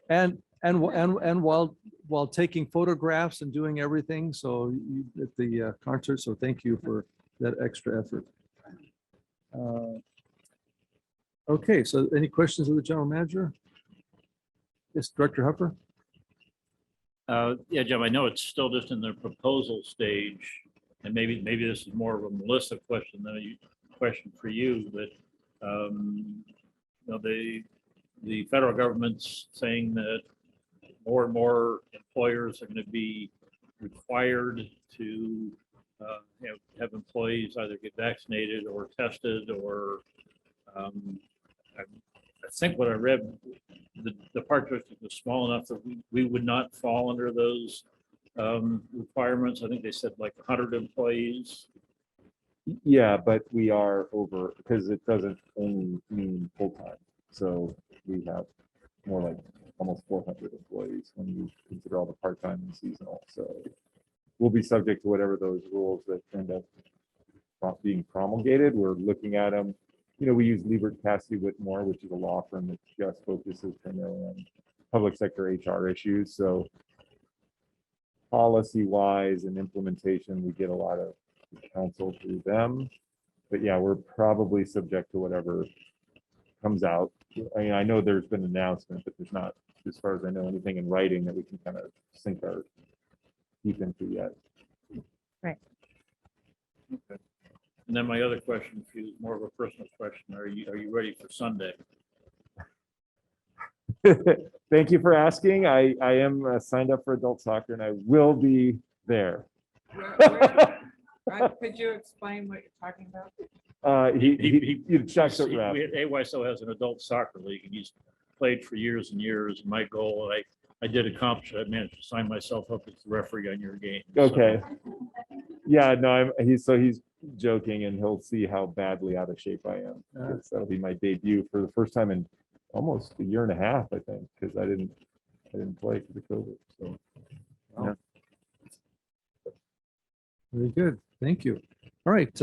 And while taking photographs and doing everything, so at the concert, so thank you for that extra effort. Okay, so any questions of the general manager? Yes, Director Hupper? Yeah, Jim, I know it's still just in the proposal stage, and maybe this is more of a Melissa question than a question for you, but you know, the federal government's saying that more and more employers are going to be required to you know, have employees either get vaccinated or tested, or I think what I read, the park district was small enough that we would not fall under those requirements. I think they said like 100 employees. Yeah, but we are over, because it doesn't only mean full-time. So we have more like almost 400 employees when you consider all the part-time and seasonal. So we'll be subject to whatever those rules that end up not being promulgated. We're looking at them. You know, we use Liebert Cassidy Whitmore, which is a law firm that just focuses primarily on public sector HR issues. So policy-wise and implementation, we get a lot of counsel through them. But yeah, we're probably subject to whatever comes out. I mean, I know there's been an announcement, but there's not, as far as I know, anything in writing that we can kind of sink our teeth into yet. Right. Okay. And then my other question for you is more of a personal question. Are you ready for Sunday? Thank you for asking. I am signed up for adult soccer and I will be there. Could you explain what you're talking about? He checks it rep. AYSO has an adult soccer league, and he's played for years and years. My goal, I did accomplish it. I managed to sign myself up as the referee on your game. So, Okay. Yeah, no, he's joking, and he'll see how badly out of shape I am. Because that'll be my debut for the first time in almost a year and a half, I think, because I didn't play because of COVID. So yeah. Very good. Thank you. All right.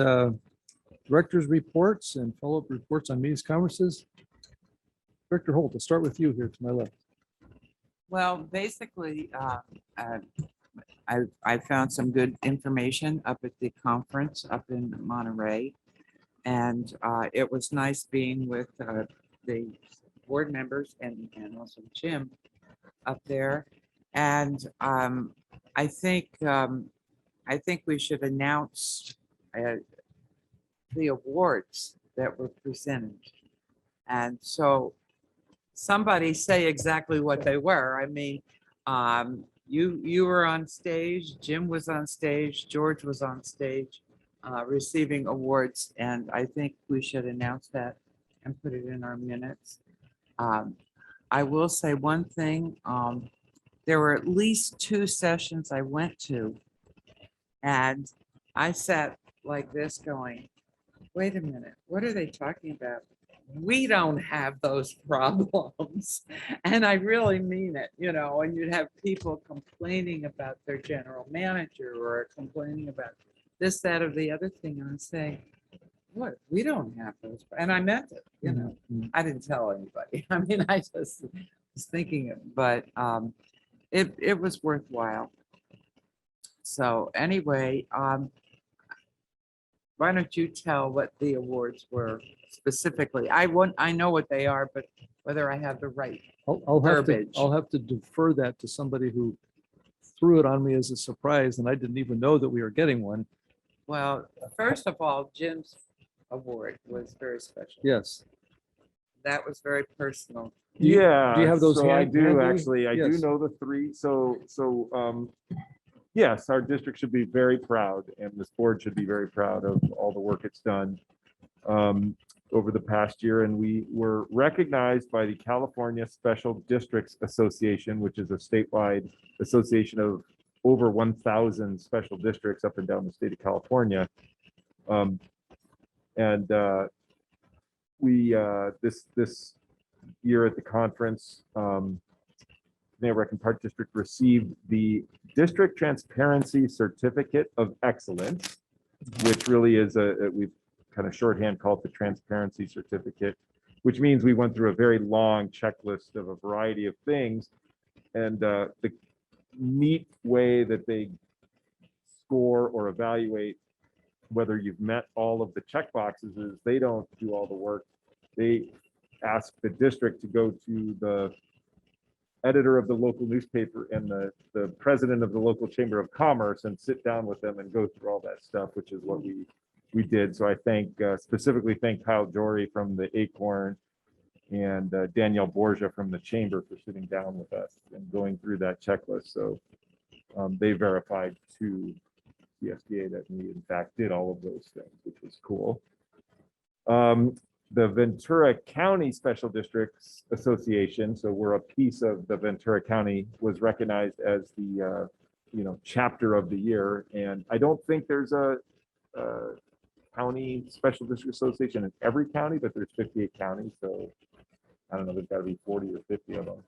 Director's reports and follow-up reports on meetings, conferences. Director Holt, I'll start with you here to my left. Well, basically, I found some good information up at the conference up in Monterey. And it was nice being with the board members and also Jim up there. And I think we should announce the awards that were presented. And so somebody say exactly what they were. I mean, you were on stage, Jim was on stage, George was on stage receiving awards. And I think we should announce that and put it in our minutes. I will say one thing. There were at least 2 sessions I went to, and I sat like this going, wait a minute, what are they talking about? We don't have those problems. And I really mean it, you know, and you'd have people complaining about their general manager or complaining about this, that, or the other thing. And I say, what, we don't have those. And I meant it, you know, I didn't tell anybody. I mean, I just was thinking it, but it was worthwhile. So anyway, why don't you tell what the awards were specifically? I know what they are, but whether I have the right verbiage. I'll have to defer that to somebody who threw it on me as a surprise, and I didn't even know that we were getting one. Well, first of all, Jim's award was very special. Yes. That was very personal. Yeah. Do you have those So I handy? do actually. I do Yes. know the 3. So yes, our district should be very proud, and this board should be very proud of all the work it's done over the past year. And we were recognized by the California Special Districts Association, which is a statewide association of over 1,000 special districts up and down the state of California. We this year at the conference, Mrca Park District received the District Transparency Certificate of Excellence, which really is we've kind of shorthand called the Transparency Certificate, which means we went through a very long checklist of a variety of things. And the neat way that they score or evaluate whether you've met all of the check boxes is they don't do all the work. They ask the district to go to the editor of the local newspaper and the president of the local chamber of commerce and sit down with them and go through all that stuff, which is what we did. So I specifically thank Kyle Jory from the Acorn and Danielle Borgia from the chamber for sitting down with us and going through that checklist. So they verified to the SBA that we in fact did all of those things, which was cool. The Ventura County Special Districts Association, so we're a piece of the Ventura County, was recognized as the chapter of the year. And I don't think there's a county special district association in every county, but there's 58 counties, so I don't know, there's got to be 40 or 50 of them.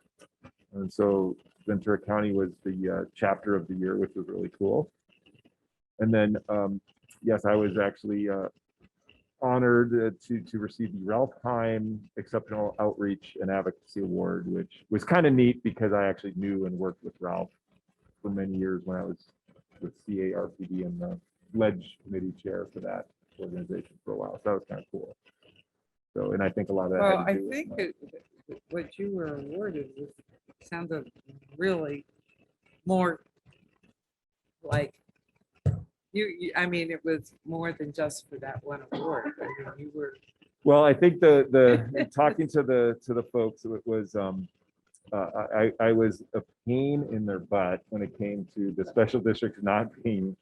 And so Ventura County was the chapter of the year, which was really cool. And then yes, I was actually honored to receive the Ralph Heim Exceptional Outreach and Advocacy Award, which was kind of neat because I actually knew and worked with Ralph for many years when I was with CRPD and the Ledge Committee Chair for that organization for a while. So that was kind of cool. So, and I think a lot of that. Well, had to I do with think my- what you were awarded sounded really more like I mean, it was more than just for that one award. I mean, you were. Well, I think the talking to the folks, it was I was a pain in their butt when it came to the special districts not being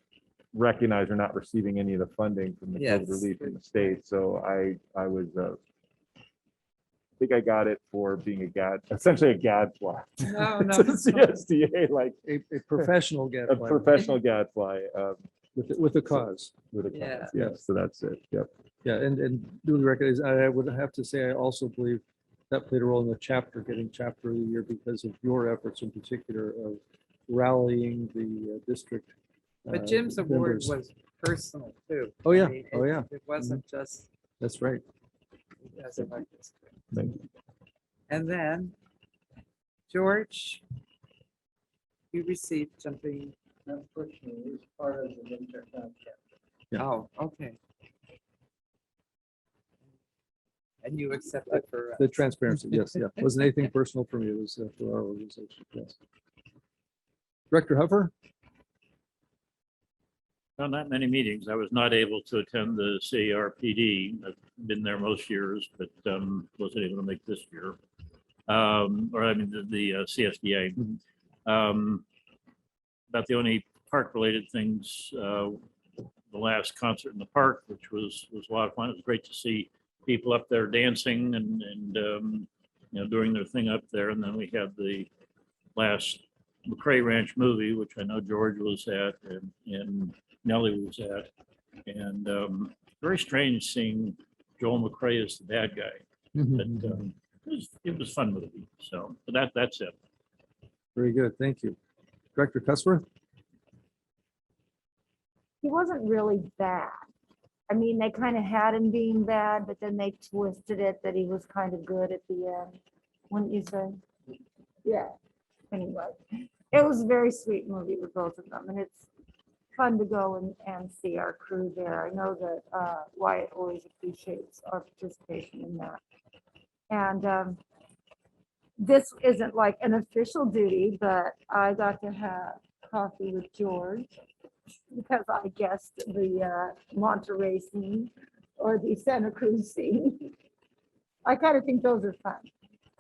recognized or not receiving any of the funding from the COVID Yes. relief from the state. So I was I think I got it for being essentially a gadfly. No, no. To the CSDA, like A professional a gadfly professional gadfly with a cause. with a Yeah. cause. Yeah, so that's it. Yep. Yeah, and duly recognized. I would have to say, I also believe that played a role in the chapter, getting chapter of the year because of your efforts in particular of rallying the district. But Jim's award members. was personal too. Oh, yeah. I mean, Oh, yeah. It wasn't just That's right. as a this. Thank you. And then, George, you received something. Unfortunately, it's part of the Ventura County chapter. Yeah. Oh, okay. And you accepted for. The transparency, yes, yeah. It wasn't anything personal for me. It was for our organization, yes. Director Huffer? Not that many meetings. I was not able to attend the CRPD. I've been there most years, but wasn't able to make this year. Or I mean, the CSDA. About the only park-related things, the last concert in the park, which was a lot of fun. It was great to see people up there dancing and doing their thing up there. And then we had the last Mrca Ranch movie, which I know George was at and Nellie was at. And very strange seeing Joel Mrca as the bad guy. But it was fun movie. So but that's it. Very good, thank you. Director Cusworth? He wasn't really bad. I mean, they kind of had him being bad, but then they twisted it that he was kind of good at the end. Wouldn't you say? Yeah. Anyway, it was a very sweet movie with both of them, and it's fun to go and see our crew there. I know that Wyatt always appreciates our participation in that. And this isn't like an official duty, but I got to have coffee with George because I guessed the Monterey scene or the Santa Cruz scene. I kind of think those are fun.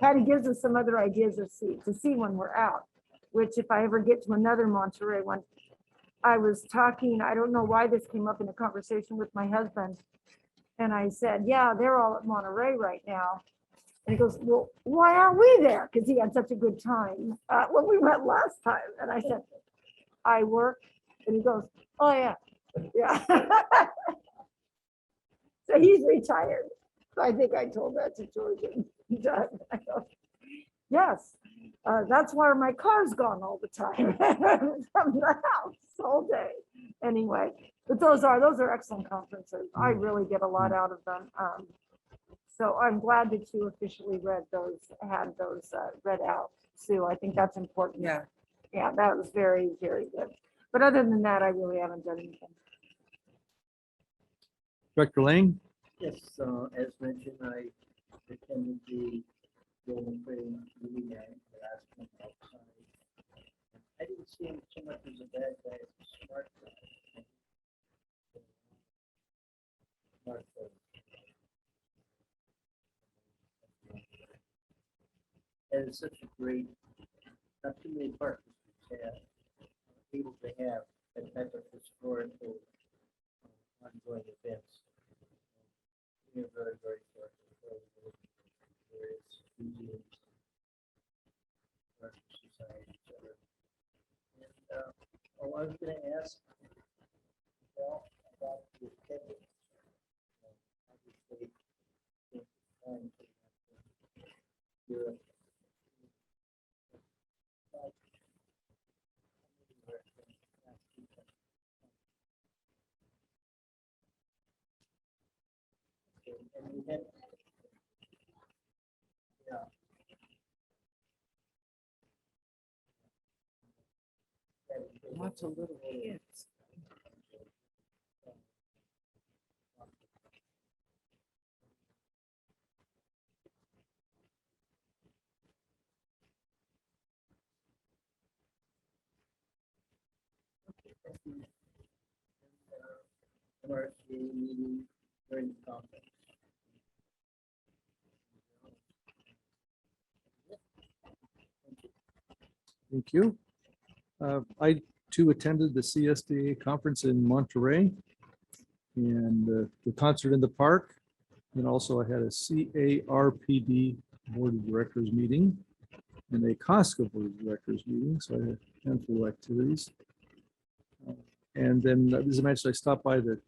Kind of gives us some other ideas to see when we're out, which if I ever get to another Monterey one, I was talking, I don't know why this came up in a conversation with my husband. And I said, yeah, they're all at Monterey right now. And he goes, well, why aren't we there? Because he had such a good time when we went last time. And I said, I work. And he goes, oh, yeah, yeah. So he's retired. So I think I told that to George and Doug. I go, yes, that's why my car's gone all the time from the house all day. Anyway, but those are excellent conferences. I really get a lot out of them. So I'm glad that you officially had those read out, Sue. I think that's important. Yeah. Yeah, that was very, very good. But other than that, I really haven't done anything. Director Lang? Yes, as mentioned, I attended the Golden Frame meeting at the last one outside. I didn't see him so much as a bad guy, as a smart guy. Smart guy. And it's such a great, not too many parks have, able to have that type of historical ongoing events. We're very, very fortunate. Various museums, art society, et cetera. And I was going to ask about the attendance. Obviously, Europe. And we had, yeah. Lots of little kids. Mrca meeting during the conference. Thank you. I too attended the CSDA conference in Monterey and the concert in the park. And also I had a CARPD Board of Directors meeting and a Costco Board of Directors meeting. So I had a handful of activities. And then, as I mentioned, I stopped by the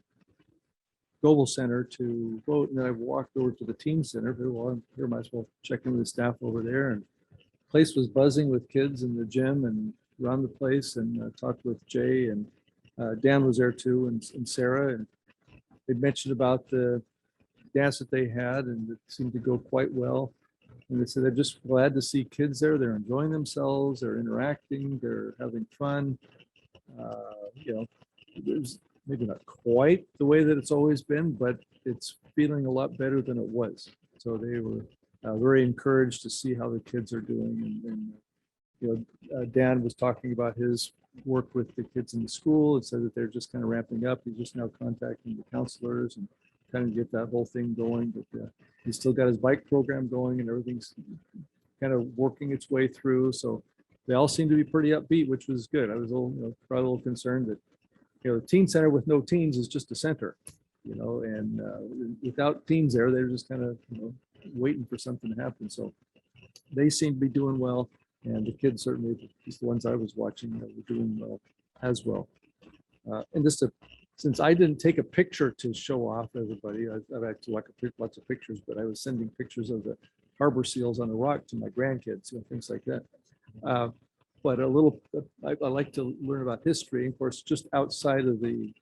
Global Center to vote, and then I walked over to the Teen Center. Well, I'm here, might as well check in with the staff over there. And the place was buzzing with kids in the gym and around the place, and talked with Jay, and Dan was there too, and Sarah. And they mentioned about the dance that they had, and it seemed to go quite well. And they said they're just glad to see kids there. They're enjoying themselves. They're interacting. They're having fun. You know, there's maybe not quite the way that it's always been, but it's feeling a lot better than it was. So they were very encouraged to see how the kids are doing. And you know, Dan was talking about his work with the kids in the school and said that they're just kind of ramping up. He's just now contacting the counselors and kind of get that whole thing going. But he's still got his bike program going and everything's kind of working its way through. So they all seem to be pretty upbeat, which was good. I was a little, probably a little concerned that, the teen center with no teens is just a center, and without teens there, they're just kind of, waiting for something to happen. So they seem to be doing well. And the kids certainly, at least the ones I was watching, were doing well as well. And just since I didn't take a picture to show off everybody, I've actually lots of pictures, but I was sending pictures of the harbor seals on the rock to my grandkids, things like that. But a little, I like to learn about history. Of course, just outside of the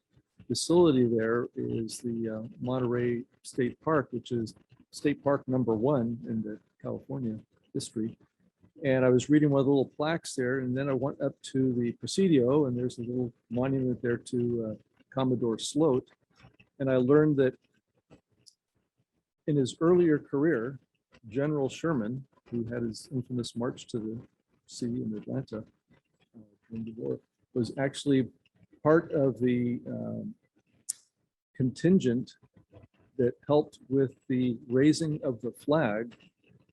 facility there is the Monterey State Park, which is State Park #1 in the California history. And I was reading one of the little plaques there, and then I went up to the Presidio, and there's a little monument there to Commodore Sloat. And I learned that in his earlier career, General Sherman, who had his infamous march to the sea in Atlanta during the war, was actually part of the contingent that helped with the raising of the flag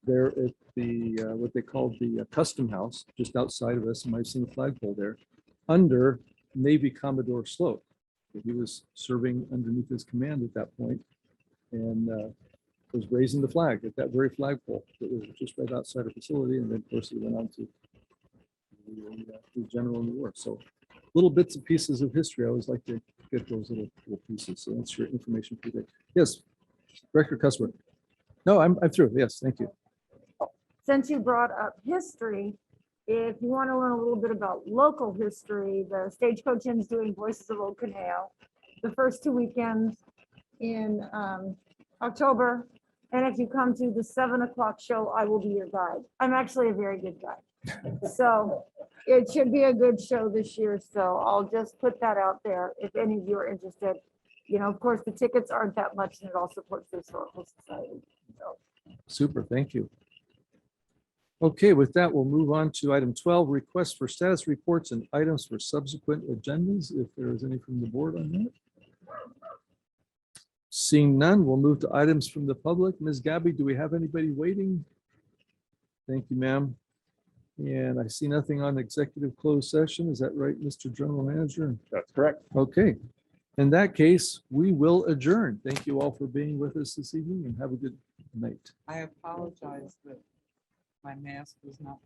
there at the what they called the Custom House, just outside of us. You might have seen the flagpole there, under Navy Commodore Sloat. He was serving underneath his command at that point and was raising the flag at that very flagpole that was just right outside our facility. And then, of course, he went on to the general in the war. So little bits and pieces of history. I always like to get those little pieces. So that's your information for today. Yes, Director Cuthbert. No, I'm through. Yes, thank you. Since you brought up history, if you want to learn a little bit about local history, the Stagecoach Inn's doing Voices of Old Canal the first 2 weekends in October. And if you come to the 7 o'clock show, I will be your guide. I'm actually a very good guide. So it should be a good show this year. So I'll just put that out there if any of you are interested. You know, of course, the tickets aren't that much and it all supports the Historical Society. So. Super, thank you. Okay, with that, we'll move on to item 12, requests for status reports and items for subsequent agendas, if there is any from the board on that. Seeing none, we'll move to items from the public. Ms. Gabby, do we have anybody waiting? Thank you, ma'am. And I see nothing on executive closed session. Is that right, Mr. General Manager? That's correct. Okay. In that case, we will adjourn. Thank you all for being with us this evening and have a good night. I apologize that my mask was not.